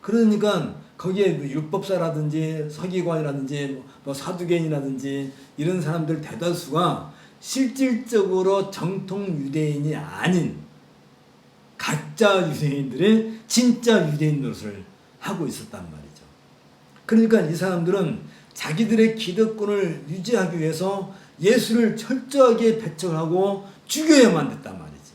그러니까 거기에 율법사라든지 서기관이라든지 뭐 사두개인이라든지 이런 사람들 대다수가 실질적으로 정통 유대인이 아닌 가짜 유대인들의 진짜 유대인 노릇을 하고 있었단 말이죠. 그러니까 이 사람들은 자기들의 기득권을 유지하기 위해서 예수를 철저하게 배척하고 죽여야만 됐단 말이지.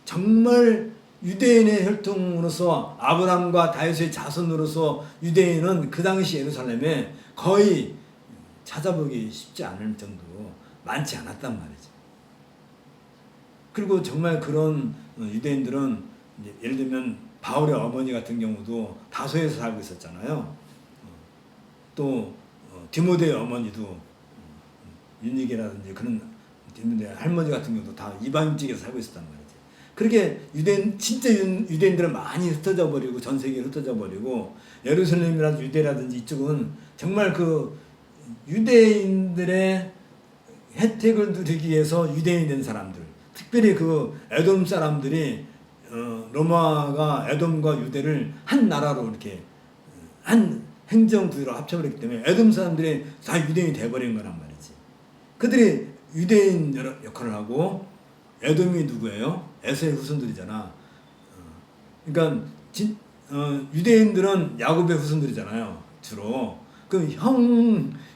정말 유대인의 혈통으로서 아브라함과 다윗의 자손으로서 유대인은 그 당시 예루살렘에 거의 찾아보기 쉽지 않을 정도로 많지 않았단 말이죠. 그리고 정말 그런 유대인들은 예를 들면 바울의 어머니 같은 경우도 다소에서 살고 있었잖아요. 또 디모데의 어머니도 윤희계라든지 그런 디모데 할머니 같은 경우도 다 이방인 쪽에서 살고 있었단 말이지. 그렇게 유대인 진짜 유대인들은 많이 흩어져 버리고 전 세계에 흩어져 버리고 예루살렘이라든지 유대라든지 이쪽은 정말 그 유대인들의 혜택을 누리기 위해서 유대인이 된 사람들, 특별히 그 에돔 사람들이 로마가 에돔과 유대를 한 나라로 이렇게 한 행정구역으로 합쳐버렸기 때문에 에돔 사람들이 다 유대인이 돼버린 거란 말이지. 그들이 유대인 역할을 하고 에돔이 누구예요? 에서의 후손들이잖아. 그러니까 유대인들은 야곱의 후손들이잖아요. 주로. 그럼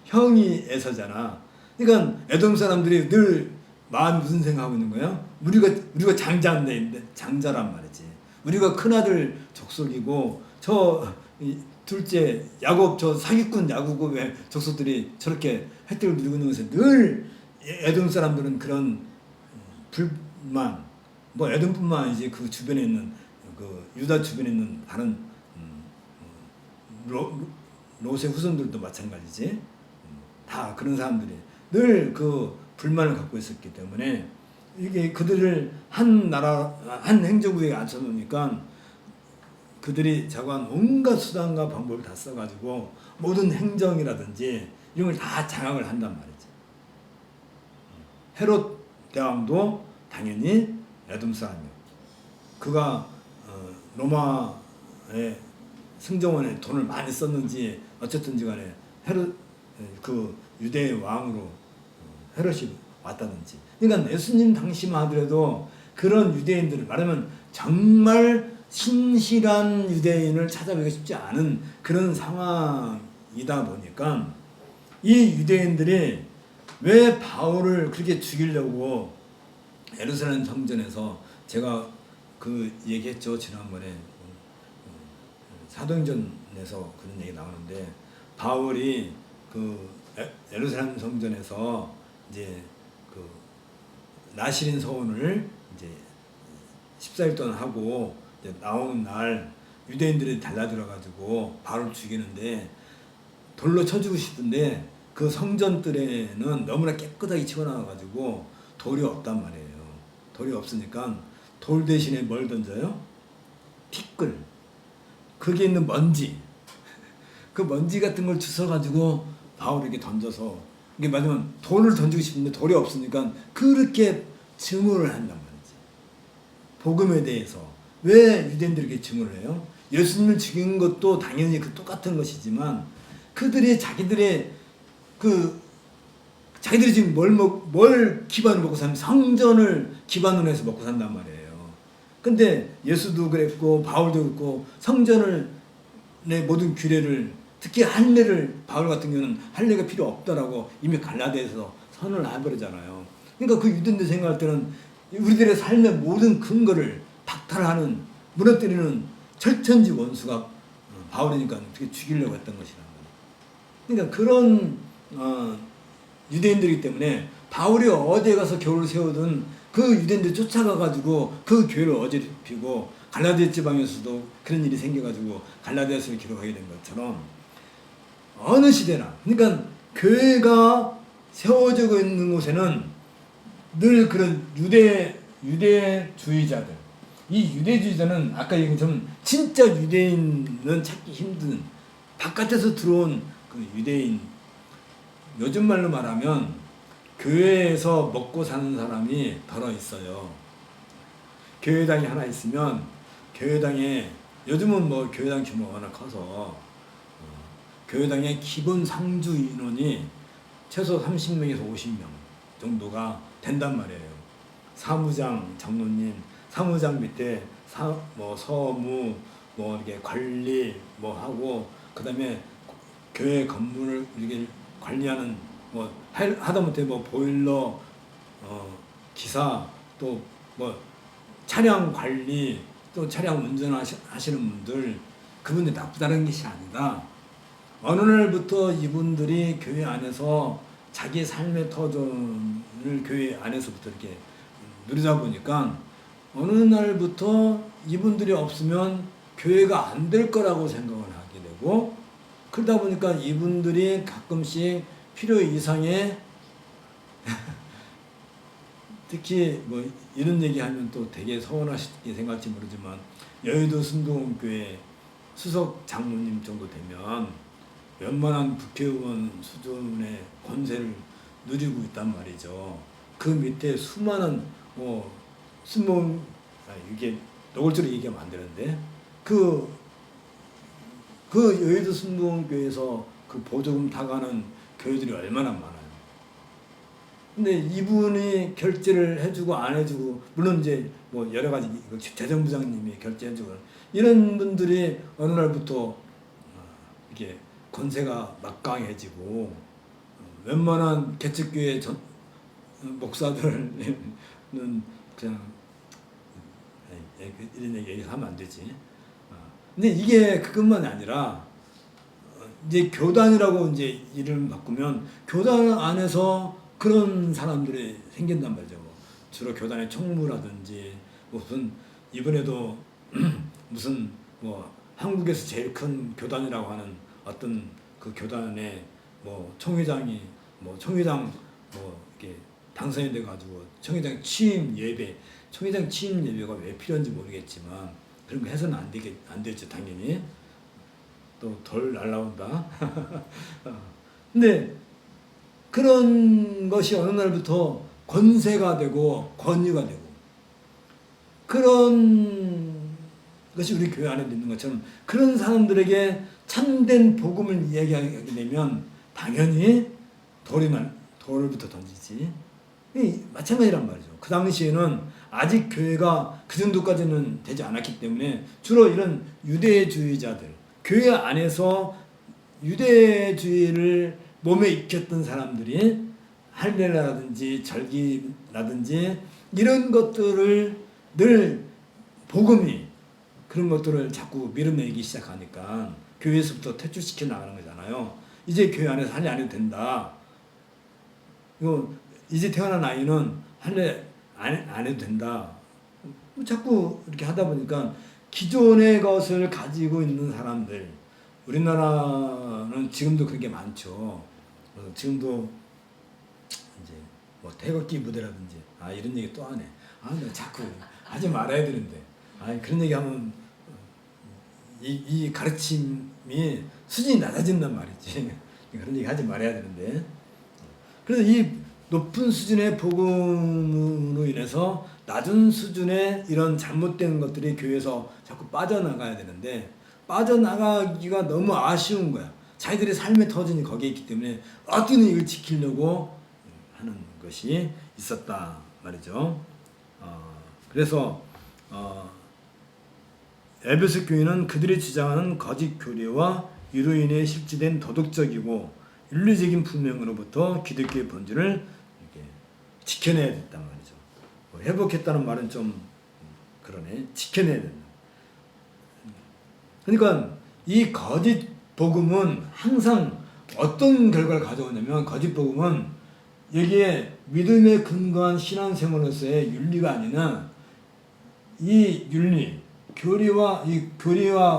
형이 에서잖아. 그러니까 에돔 사람들이 늘 마음이 무슨 생각하고 있는 거야? 우리가 장자란 말이지. 우리가 큰아들 족속이고 저 둘째 야곱 저 사기꾼 야곱의 족속들이 저렇게 혜택을 누리고 있는 것에 늘 에돔 사람들은 그런 불만, 뭐 에돔뿐만 아니지 그 주변에 있는 그 유다 주변에 있는 다른 롯의 후손들도 마찬가지지. 다 그런 사람들이 늘 그 불만을 갖고 있었기 때문에 이게 그들을 한 나라 한 행정구역에 앉혀놓으니까 그들이 자고한 온갖 수단과 방법을 다 써가지고 모든 행정이라든지 이런 걸 다 장악을 한단 말이지. 헤롯 대왕도 당연히 에돔 사람이요. 그가 로마의 승정원에 돈을 많이 썼는지 어쨌든지 간에 헤롯 그 유대의 왕으로 헤롯이 왔다든지. 그러니까 예수님 당시만 하더라도 그런 유대인들을 말하면 정말 신실한 유대인을 찾아보기가 쉽지 않은 그런 상황이다 보니까 이 유대인들이 왜 바울을 그렇게 죽이려고 예루살렘 성전에서 제가 그 얘기했죠. 지난번에 사도행전에서 그런 얘기 나오는데 바울이 그 예루살렘 성전에서 이제 그 나시린 서원을 이제 14일 동안 하고 이제 나오는 날 유대인들이 달라들어 가지고 바울을 죽이는데 돌로 쳐주고 싶은데 그 성전들에는 너무나 깨끗하게 치워놔 가지고 돌이 없단 말이에요. 돌이 없으니까 돌 대신에 뭘 던져요? 티끌. 거기에 있는 먼지. 그 먼지 같은 걸 주워 가지고 바울에게 던져서 이게 맞으면 돌을 던지고 싶은데 돌이 없으니까 그렇게 증오를 한단 말이지. 복음에 대해서 왜 유대인들에게 증오를 해요? 예수님을 죽인 것도 당연히 그 똑같은 것이지만 그들이 자기들이 지금 뭘 기반으로 먹고 사는 성전을 기반으로 해서 먹고 산단 말이에요. 근데 예수도 그랬고 바울도 그랬고 성전을 내 모든 규례를 특히 할례를 바울 같은 경우는 할례가 필요 없다라고 이미 갈라디아에서 선을 해버리잖아요. 그러니까 그 유대인들 생각할 때는 우리들의 삶의 모든 근거를 박탈하는 무너뜨리는 절천지 원수가 바울이니까 어떻게 죽이려고 했던 것이란 말이에요. 그러니까 그런 유대인들이기 때문에 바울이 어디에 가서 교회를 세우든 그 유대인들 쫓아가가지고 그 교회를 어지럽히고 갈라디아 지방에서도 그런 일이 생겨가지고 갈라디아서를 기록하게 된 것처럼 어느 시대나 그러니까 교회가 세워지고 있는 곳에는 늘 그런 유대주의자들, 이 유대주의자는 아까 얘기한 것처럼 진짜 유대인은 찾기 힘든 바깥에서 들어온 그 유대인, 요즘 말로 말하면 교회에서 먹고 사는 사람이 덜어 있어요. 교회당이 하나 있으면 교회당에 요즘은 뭐 교회당 규모가 워낙 커서 교회당의 기본 상주 인원이 최소 30명에서 50명 정도가 된단 말이에요. 사무장, 장로님, 사무장 밑에 뭐 서무, 뭐 이렇게 관리 뭐 하고 그다음에 교회 건물을 이렇게 관리하는 뭐 하다못해 뭐 보일러 기사 또 뭐 차량 관리 또 차량 운전하시는 분들 그분들 나쁘다는 것이 아니라 어느 날부터 이분들이 교회 안에서 자기 삶의 터전을 교회 안에서부터 이렇게 누리다 보니까 어느 날부터 이분들이 없으면 교회가 안 될 거라고 생각을 하게 되고, 그러다 보니까 이분들이 가끔씩 필요 이상의 특히 뭐 이런 얘기하면 또 되게 서운하시게 생각할지 모르지만, 여의도 순동교회 수석 장로님 정도 되면 웬만한 국회의원 수준의 권세를 누리고 있단 말이죠. 그 밑에 수많은 순봉, 이게 노골적으로 얘기하면 안 되는데, 그 여의도 순동교회에서 그 보조금 타가는 교회들이 얼마나 많아요. 근데 이분이 결제를 해주고 안 해주고, 물론 이제 뭐 여러 가지 재정부장님이 결제해주고, 이런 분들이 어느 날부터 이게 권세가 막강해지고, 웬만한 개척교회 목사들은 그냥 이런 얘기 하면 안 되지. 근데 이게 그것만이 아니라 이제 교단이라고 이제 이름 바꾸면 교단 안에서 그런 사람들이 생긴단 말이죠. 뭐 주로 교단의 총무라든지, 무슨 이번에도 무슨 뭐 한국에서 제일 큰 교단이라고 하는 어떤 그 교단의 뭐 총회장 뭐 이렇게 당선이 돼가지고 총회장 취임 예배가 왜 필요한지 모르겠지만 그런 거 해서는 안 되죠, 당연히. 또 덜 날라온다. 근데 그런 것이 어느 날부터 권세가 되고 권위가 되고, 그런 것이 우리 교회 안에 있는 것처럼, 그런 사람들에게 참된 복음을 이야기하게 되면 당연히 돌을부터 던지지. 마찬가지란 말이죠. 그 당시에는 아직 교회가 그 정도까지는 되지 않았기 때문에 주로 이런 유대주의자들, 교회 안에서 유대주의를 몸에 익혔던 사람들이 할례라든지 절기라든지 이런 것들을 늘 복음이 그런 것들을 자꾸 밀어내기 시작하니까 교회에서부터 퇴출시켜 나가는 거잖아요. 이제 교회 안에서 할례 안 해도 된다. 이제 태어난 아이는 할례 안 해도 된다. 자꾸 이렇게 하다 보니까 기존의 것을 가지고 있는 사람들, 우리나라는 지금도 그런 게 많죠. 지금도 이제 뭐 태극기 부대라든지, 이런 얘기 또 하네. 나 자꾸 하지 말아야 되는데, 그런 얘기 하면 이 가르침이 수준이 낮아진단 말이지. 그런 얘기 하지 말아야 되는데. 그래서 이 높은 수준의 복음으로 인해서 낮은 수준의 이런 잘못된 것들이 교회에서 자꾸 빠져나가야 되는데, 빠져나가기가 너무 아쉬운 거야. 자기들의 삶의 터전이 거기에 있기 때문에 어떻게든 이걸 지키려고 하는 것이 있었다 말이죠. 그래서 에베소 교회는 그들이 주장하는 거짓 교리와 이로 인해 실지된 도덕적이고 윤리적인 분명으로부터 기독교의 본질을 이렇게 지켜내야 됐단 말이죠. 회복했다는 말은 좀 그러네. 지켜내야 된다. 그러니까 이 거짓 복음은 항상 어떤 결과를 가져오냐면, 거짓 복음은 여기에 믿음에 근거한 신앙생활로서의 윤리가 아니라 이 윤리, 교리와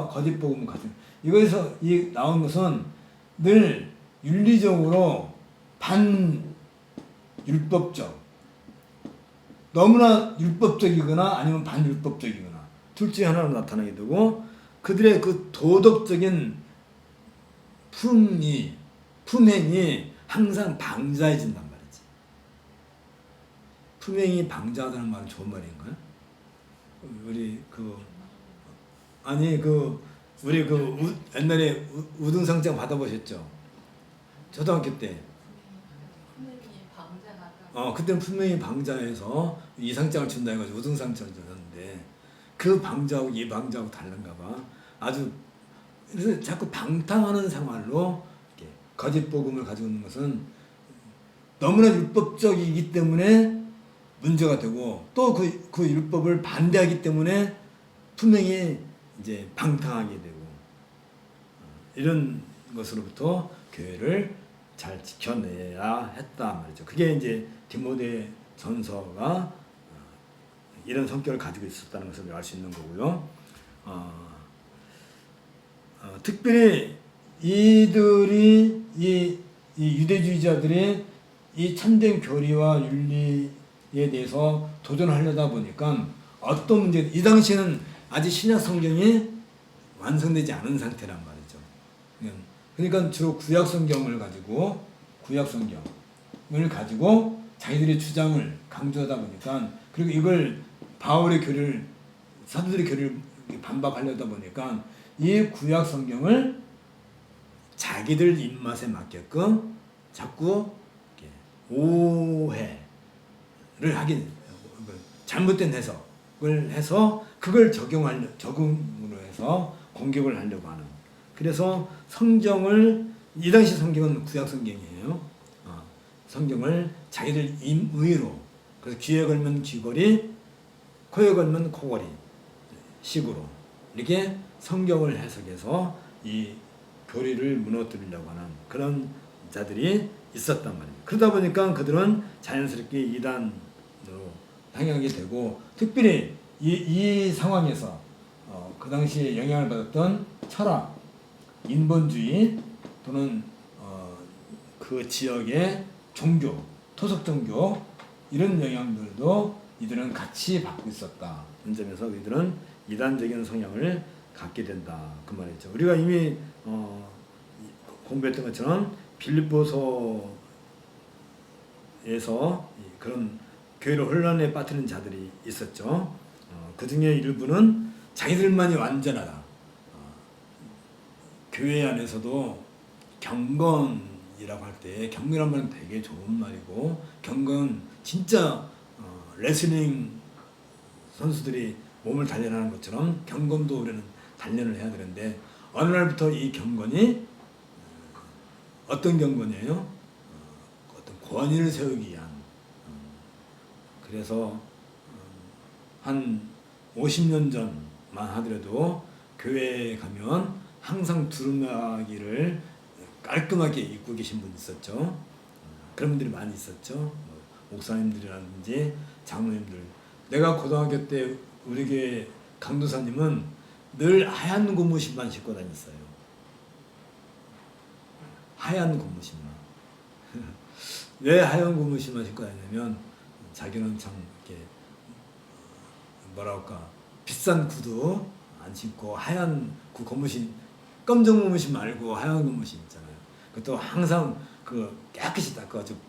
거짓 복음 같은, 이거에서 나온 것은 늘 윤리적으로 반율법적, 너무나 율법적이거나 아니면 반율법적이거나 둘 중에 하나로 나타나게 되고, 그들의 그 도덕적인 품행이 항상 방자해진단 말이지. 품행이 방자하다는 말은 좋은 말인가요? 우리 옛날에 우등상장 받아보셨죠? 초등학교 때. 그때는 품행이 방자해서 이상장을 준다 해가지고 우등상장을 줬는데, 그 방자하고 이 방자하고 다른가 봐. 그래서 자꾸 방탕하는 생활로 거짓 복음을 가지고 있는 것은 너무나 율법적이기 때문에 문제가 되고, 또 그 율법을 반대하기 때문에 품행이 이제 방탕하게 되고, 이런 것으로부터 교회를 잘 지켜내야 했다 말이죠. 그게 이제 디모데 전서가 이런 성격을 가지고 있었다는 것을 알 수 있는 거고요. 특별히 이들이 이 유대주의자들이 이 참된 교리와 윤리에 대해서 도전하려다 보니까 어떤 문제, 이 당시에는 아직 신약 성경이 완성되지 않은 상태란 말이죠. 그러니까 주로 구약 성경을 가지고 자기들의 주장을 강조하다 보니까, 그리고 이걸 바울의 교리를, 사도들의 교리를 반박하려다 보니까 이 구약 성경을 자기들 입맛에 맞게끔 자꾸 오해를 하긴, 잘못된 해석을 해서 그걸 적용으로 해서 공격을 하려고 하는. 그래서 성경을, 이 당시 성경은 구약 성경이에요. 성경을 자기들 임의로, 그래서 귀에 걸면 귀걸이, 코에 걸면 코걸이 식으로 이렇게 성경을 해석해서 이 교리를 무너뜨리려고 하는 그런 자들이 있었단 말입니다. 그러다 보니까 그들은 자연스럽게 이단으로 향하게 되고, 특별히 이 상황에서 그 당시에 영향을 받았던 철학, 인본주의 또는 그 지역의 종교, 토속 종교, 이런 영향들도 이들은 같이 받고 있었다. 그런 점에서 이들은 이단적인 성향을 갖게 된다. 그 말이죠. 우리가 이미 공부했던 것처럼 빌립보서에서 그런 교회를 혼란에 빠뜨리는 자들이 있었죠. 그 중에 일부는 자기들만이 완전하다. 교회 안에서도 경건이라고 할 때, 경건이란 말은 되게 좋은 말이고, 경건 진짜 레슬링 선수들이 몸을 단련하는 것처럼 경건도 우리는 단련을 해야 되는데, 어느 날부터 이 경건이 어떤 경건이에요? 어떤 권위를 세우기 위한. 그래서 한 50년 전만 하더라도 교회에 가면 항상 두루마기를 깔끔하게 입고 계신 분 있었죠. 그런 분들이 많이 있었죠. 목사님들이라든지 장로님들. 내가 고등학교 때 우리 교회 강도사님은 늘 하얀 고무신만 신고 다녔어요. 하얀 고무신만. 왜 하얀 고무신만 신고 다니냐면 자기는 참 이렇게 뭐랄까 비싼 구두 안 신고 하얀 그 고무신, 검정 고무신 말고 하얀 고무신 있잖아요. 그것도 항상 그 깨끗이 닦아가지고.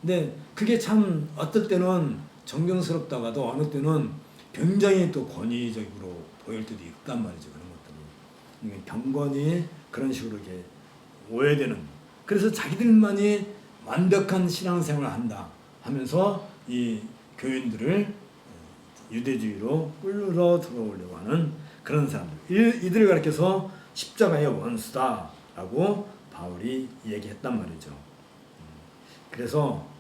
근데 그게 참 어떨 때는 존경스럽다가도 어느 때는 굉장히 또 권위적으로 보일 때도 있단 말이죠. 그런 것들이. 경건이 그런 식으로 이렇게 오해되는. 그래서 자기들만이 완벽한 신앙생활을 한다 하면서 이 교인들을 유대주의로 끌어 들어오려고 하는 그런 사람들. 이들을 가리켜서 십자가의 원수다라고 바울이 얘기했단 말이죠. 그래서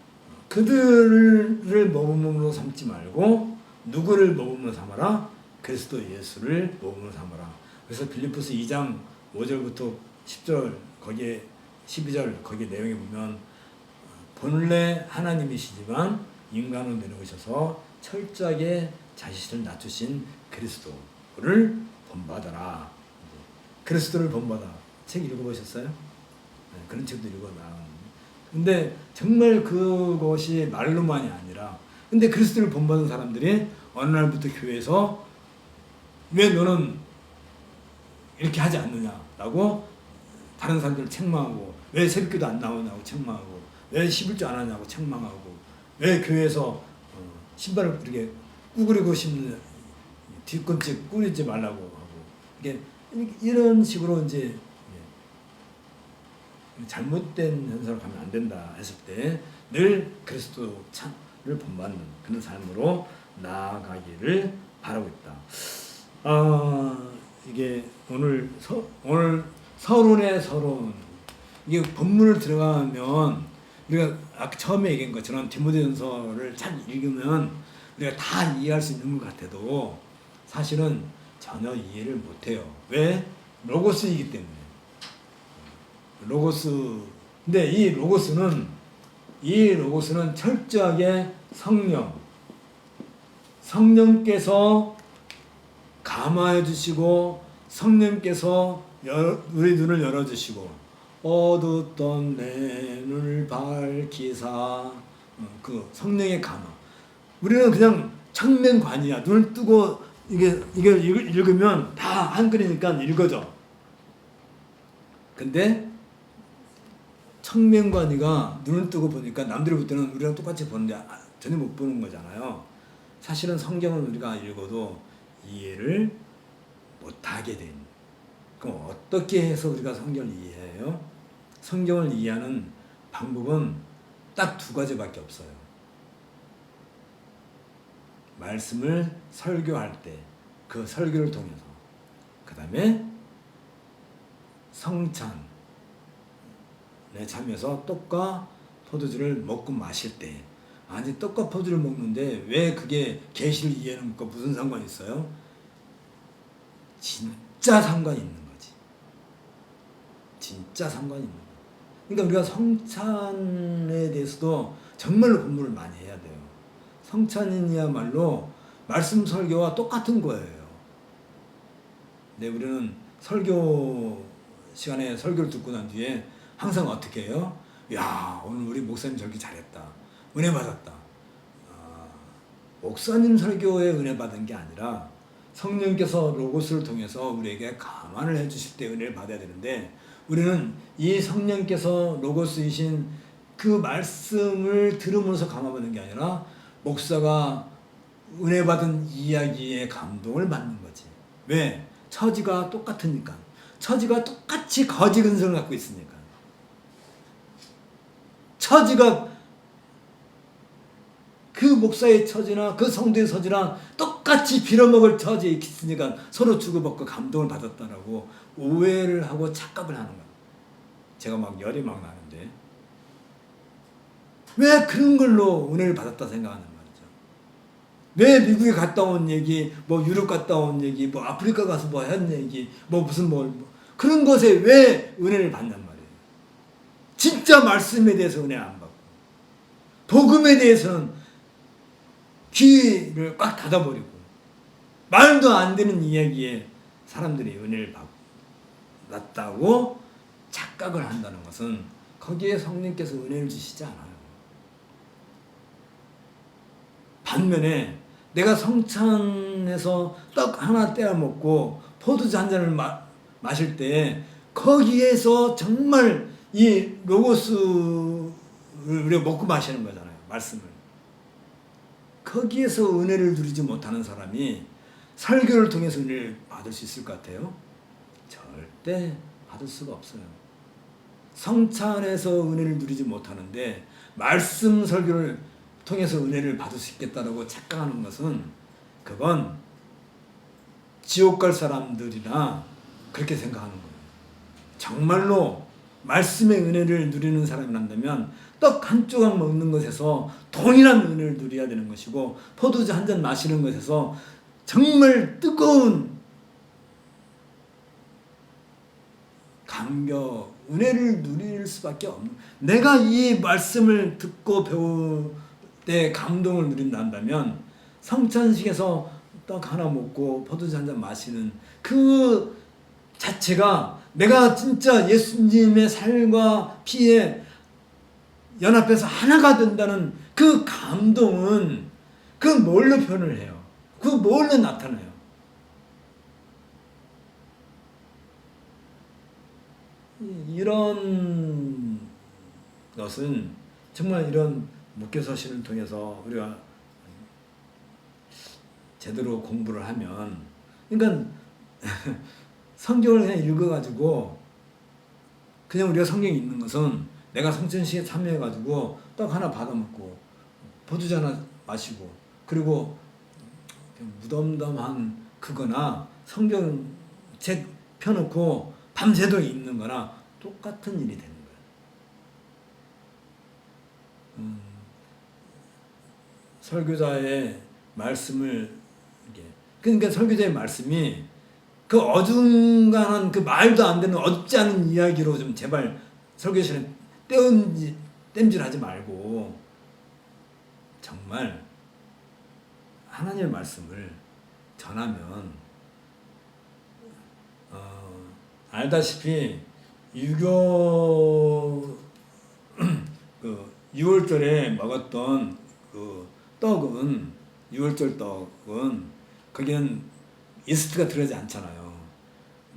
그들을 모범으로 삼지 말고 누구를 모범으로 삼아라? 그리스도 예수를 모범으로 삼아라. 그래서 빌립보서 2장 5절부터 10절 거기에 12절 거기 내용에 보면 본래 하나님이시지만 인간으로 내려오셔서 철저하게 자신을 낮추신 그리스도를 본받아라. 그리스도를 본받아. 책 읽어보셨어요? 네, 그런 책도 읽어나. 근데 정말 그것이 말로만이 아니라, 근데 그리스도를 본받은 사람들이 어느 날부터 교회에서 왜 너는 이렇게 하지 않느냐라고 다른 사람들을 책망하고, 왜 새벽기도 안 나오냐고 책망하고, 왜 11조 안 하냐고 책망하고, 왜 교회에서 신발을 이렇게 꾸그리고 싶는 뒤꿈치 꾸리지 말라고 하고, 이게 이런 식으로 이제 잘못된 현상을 가면 안 된다 했을 때 늘 그리스도를 본받는 그런 삶으로 나아가기를 바라고 있다. 이게 오늘 서론의 서론, 이게 본문을 들어가면 우리가 아까 처음에 얘기한 것처럼 디모데전서를 잘 읽으면 우리가 다 이해할 수 있는 것 같아도 사실은 전혀 이해를 못해요. 왜? 로고스이기 때문에. 로고스. 근데 이 로고스는 철저하게 성령께서 감화해 주시고 성령께서 우리 눈을 열어주시고 어둡던 내 눈을 밝히사 그 성령의 감화. 우리는 그냥 청명관이야. 눈을 뜨고 이게 읽으면 다 한글이니까 읽어져. 근데 청명관이가 눈을 뜨고 보니까 남들이 볼 때는 우리랑 똑같이 보는데 전혀 못 보는 거잖아요. 사실은 성경은 우리가 읽어도 이해를 못하게 된. 그럼 어떻게 해서 우리가 성경을 이해해요? 성경을 이해하는 방법은 딱 두 가지밖에 없어요. 말씀을 설교할 때 그 설교를 통해서, 그 다음에 성찬에 참여해서 떡과 포도주를 먹고 마실 때. 아니 떡과 포도주를 먹는데 왜 그게 계시를 이해하는 것과 무슨 상관이 있어요? 진짜 상관이 있는 거지. 진짜 상관이 있는 거야. 그러니까 우리가 성찬에 대해서도 정말로 공부를 많이 해야 돼요. 성찬이야말로 말씀 설교와 똑같은 거예요. 네, 우리는 설교 시간에 설교를 듣고 난 뒤에 항상 어떻게 해요? 야, 오늘 우리 목사님 설교 잘했다. 은혜 받았다. 목사님 설교에 은혜 받은 게 아니라 성령께서 로고스를 통해서 우리에게 감안을 해주실 때 은혜를 받아야 되는데, 우리는 이 성령께서 로고스이신 그 말씀을 들으면서 감화받는 게 아니라 목사가 은혜 받은 이야기에 감동을 받는 거지. 왜? 처지가 똑같으니까. 처지가 똑같이 거짓 근성을 갖고 있으니까. 처지가 그 목사의 처지나 그 성도의 처지나 똑같이 빌어먹을 처지에 있으니까 서로 주고받고 감동을 받았다라고 오해를 하고 착각을 하는 거야. 제가 막 열이 막 나는데 왜 그런 걸로 은혜를 받았다 생각하는 말이죠. 왜 미국에 갔다 온 얘기, 뭐 유럽 갔다 온 얘기, 뭐 아프리카 가서 뭐 한 얘기, 뭐 무슨 뭐 그런 것에 왜 은혜를 받냔 말이에요. 진짜 말씀에 대해서 은혜 안 받고 복음에 대해서는 귀를 꽉 닫아버리고 말도 안 되는 이야기에 사람들이 은혜를 받았다고 착각을 한다는 것은 거기에 성령께서 은혜를 주시지 않아요. 반면에 내가 성찬에서 떡 하나 떼어 먹고 포도주 한 잔을 마실 때 거기에서 정말 이 로고스를 우리가 먹고 마시는 거잖아요. 말씀을. 거기에서 은혜를 누리지 못하는 사람이 설교를 통해서 은혜를 받을 수 있을 것 같아요? 절대 받을 수가 없어요. 성찬에서 은혜를 누리지 못하는데 말씀 설교를 통해서 은혜를 받을 수 있겠다라고 착각하는 것은 그건 지옥 갈 사람들이나 그렇게 생각하는 거예요. 정말로 말씀의 은혜를 누리는 사람이란다면 떡 한 조각 먹는 것에서 동일한 은혜를 누려야 되는 것이고 포도주 한 잔 마시는 것에서 정말 뜨거운 감격, 은혜를 누릴 수밖에 없는, 내가 이 말씀을 듣고 배울 때 감동을 누린다면 성찬식에서 떡 하나 먹고 포도주 한 잔 마시는 그 자체가 내가 진짜 예수님의 살과 피에 연합해서 하나가 된다는 그 감동은 그 뭘로 표현을 해요? 그 뭘로 나타나요? 이런 것은 정말 이런 목회서신을 통해서 우리가 제대로 공부를 하면, 그러니까 성경을 그냥 읽어가지고 그냥 우리가 성경에 있는 것은 내가 성찬식에 참여해가지고 떡 하나 받아먹고 포도주 하나 마시고 그리고 무덤덤한 그거나 성경책 펴놓고 밤새도록 읽는 거나 똑같은 일이 되는 거예요. 설교자의 말씀을 그러니까 설교자의 말씀이 그 어중간한 그 말도 안 되는 어둡지 않은 이야기로 좀 제발 설교 시간에 땜질하지 말고 정말 하나님의 말씀을 전하면 알다시피 유교 그 6월절에 먹었던 그 떡은 6월절 떡은 거기는 이스트가 들어가지 않잖아요.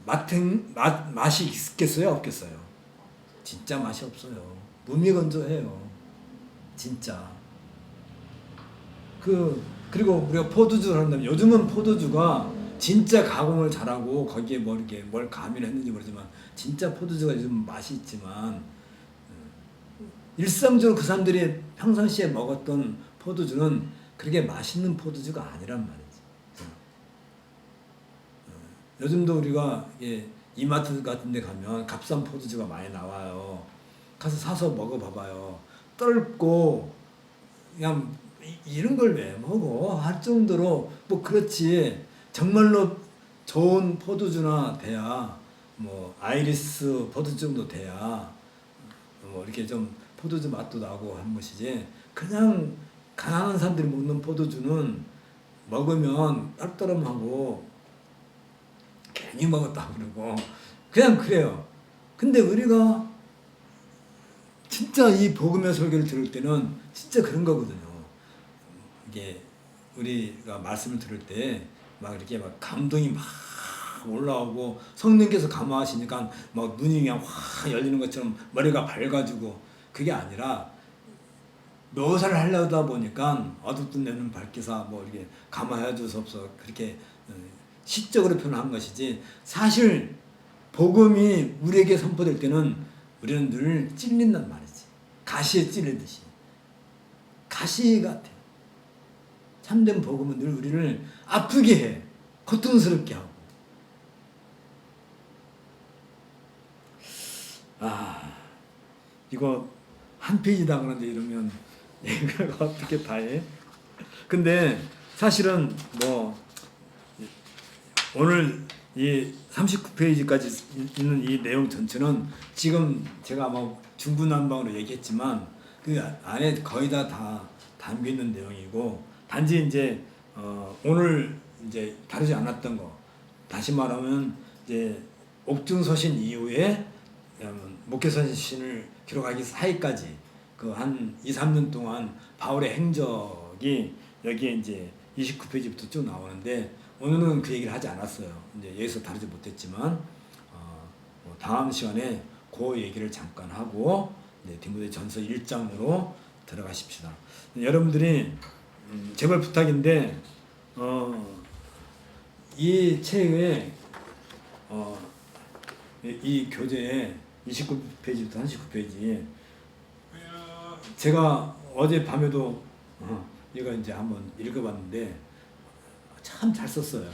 맛이 있겠어요? 없겠어요? 진짜 맛이 없어요. 무미건조해요. 진짜. 그리고 우리가 포도주를 한다면 요즘은 포도주가 진짜 가공을 잘하고 거기에 뭐 이렇게 뭘 가미를 했는지 모르지만 진짜 포도주가 요즘 맛이 있지만 일상적으로 그 사람들이 평상시에 먹었던 포도주는 그렇게 맛있는 포도주가 아니란 말이지. 요즘도 우리가 이마트 같은 데 가면 값싼 포도주가 많이 나와요. 가서 사서 먹어봐봐요. 떫고 그냥 이런 걸 왜 먹어? 할 정도로 뭐 그렇지. 정말로 좋은 포도주나 돼야 뭐 아이리스 포도주 정도 돼야 뭐 이렇게 좀 포도주 맛도 나고 한 것이지. 그냥 가난한 사람들이 먹는 포도주는 먹으면 떨떠름하고 괜히 먹었다 그러고 그냥 그래요. 근데 우리가 진짜 이 복음의 설교를 들을 때는 진짜 그런 거거든요. 이게 우리가 말씀을 들을 때 막 이렇게 막 감동이 막 올라오고 성령께서 감화하시니까 막 눈이 그냥 확 열리는 것처럼 머리가 밝아지고 그게 아니라 묘사를 하려다 보니까 어둡던 내는 밝기사 뭐 이렇게 감화해 주옵소서 그렇게 시적으로 표현한 것이지 사실 복음이 우리에게 선포될 때는 우리는 늘 찔린단 말이지. 가시에 찔리듯이. 가시 같아. 참된 복음은 늘 우리를 아프게 해. 고통스럽게 하고. 이거 한 페이지다 그러는데 이러면 이걸 어떻게 다 해? 근데 사실은 뭐 오늘 이 39페이지까지 있는 이 내용 전체는 지금 제가 뭐 중구난방으로 얘기했지만 그 안에 거의 다 담겨 있는 내용이고 단지 이제 오늘 이제 다루지 않았던 거 다시 말하면 이제 옥중서신 이후에 목회서신을 기록하기 사이까지 그 한 2, 3년 동안 바울의 행적이 여기에 이제 29페이지부터 쭉 나오는데 오늘은 그 얘기를 하지 않았어요. 이제 여기서 다루지 못했지만 다음 시간에 그 얘기를 잠깐 하고 디모데전서 1장으로 들어가십시다. 여러분들이 제발 부탁인데 이 책에 이 교재에 29페이지부터 39페이지 제가 어제 밤에도 이거 이제 한번 읽어봤는데 참 잘 썼어요.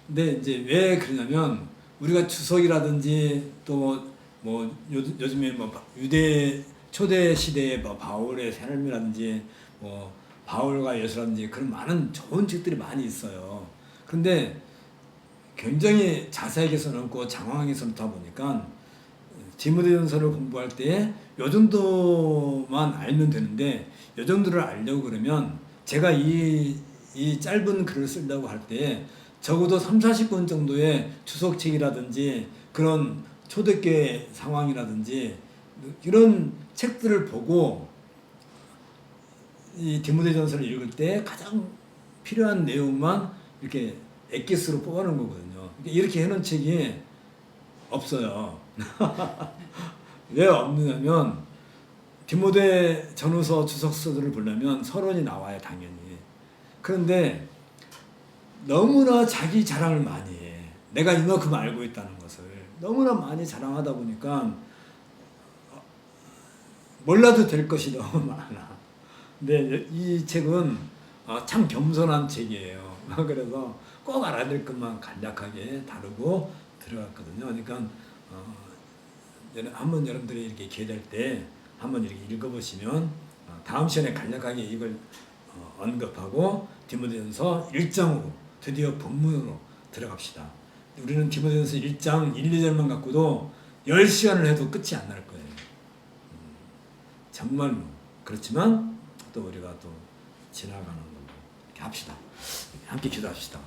근데 이제 왜 그러냐면 우리가 주석이라든지 또 뭐 요즘에 뭐 유대 초대 시대의 뭐 바울의 삶이라든지 뭐 바울과 예수라든지 그런 많은 좋은 책들이 많이 있어요. 그런데 굉장히 자세하게 써놓고 장황하게 써놓다 보니까 디모데전서를 공부할 때 요 정도만 알면 되는데 요 정도를 알려고 그러면 제가 이 짧은 글을 쓰려고 할 때 적어도 3, 40권 정도의 주석책이라든지 그런 초대교회 상황이라든지 이런 책들을 보고 이 디모데전서를 읽을 때 가장 필요한 내용만 이렇게 엑기스로 뽑아놓은 거거든요. 이렇게 해놓은 책이 없어요. 왜 없느냐면 디모데 전후서 주석서들을 보려면 서론이 나와요, 당연히. 그런데 너무나 자기 자랑을 많이 해. 내가 이만큼 알고 있다는 것을 너무나 많이 자랑하다 보니까 몰라도 될 것이 너무 많아. 근데 이 책은 참 겸손한 책이에요. 그래서 꼭 알아야 될 것만 간략하게 다루고 들어갔거든요. 그러니까 한번 여러분들이 이렇게 기회 될 때 한번 이렇게 읽어보시면 다음 시간에 간략하게 이걸 언급하고 디모데전서 1장으로 드디어 본문으로 들어갑시다. 우리는 디모데전서 1장 1, 2절만 갖고도 10시간을 해도 끝이 안 날 거예요. 정말로. 그렇지만 또 우리가 또 지나가는 거고. 이렇게 합시다. 함께 기도합시다.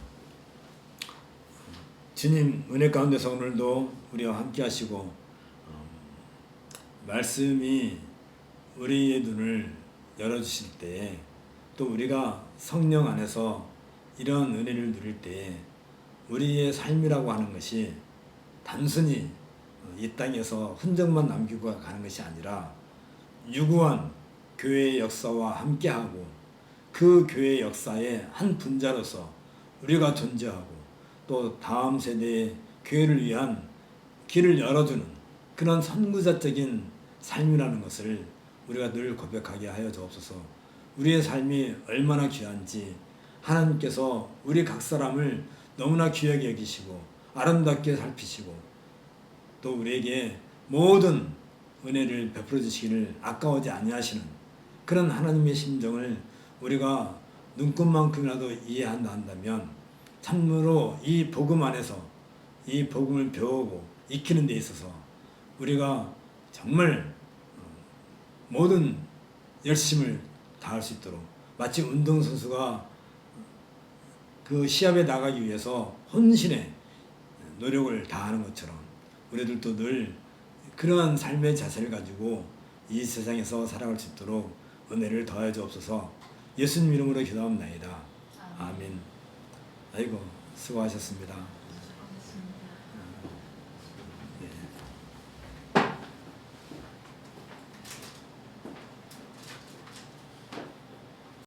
주님 은혜 가운데서 오늘도 우리와 함께 하시고 말씀이 우리의 눈을 열어주실 때에 또 우리가 성령 안에서 이런 은혜를 누릴 때에 우리의 삶이라고 하는 것이 단순히 이 땅에서 흔적만 남기고 가는 것이 아니라 유구한 교회의 역사와 함께하고 그 교회의 역사의 한 분자로서 우리가 존재하고 또 다음 세대의 교회를 위한 길을 열어주는 그런 선구자적인 삶이라는 것을 우리가 늘 고백하게 하여 주옵소서. 우리의 삶이 얼마나 귀한지 하나님께서 우리 각 사람을 너무나 귀하게 여기시고 아름답게 살피시고 또 우리에게 모든 은혜를 베풀어 주시기를 아까워지 아니하시는 그런 하나님의 심정을 우리가 눈꽃만큼이라도 이해한다 한다면 참으로 이 복음 안에서 이 복음을 배우고 익히는 데 있어서 우리가 정말 모든 열심을 다할 수 있도록 마치 운동선수가 그 시합에 나가기 위해서 혼신의 노력을 다하는 것처럼 우리들도 늘 그러한 삶의 자세를 가지고 이 세상에서 살아갈 수 있도록 은혜를 더하여 주옵소서. 예수님 이름으로 기도합니다. 아멘. 아이고 수고하셨습니다.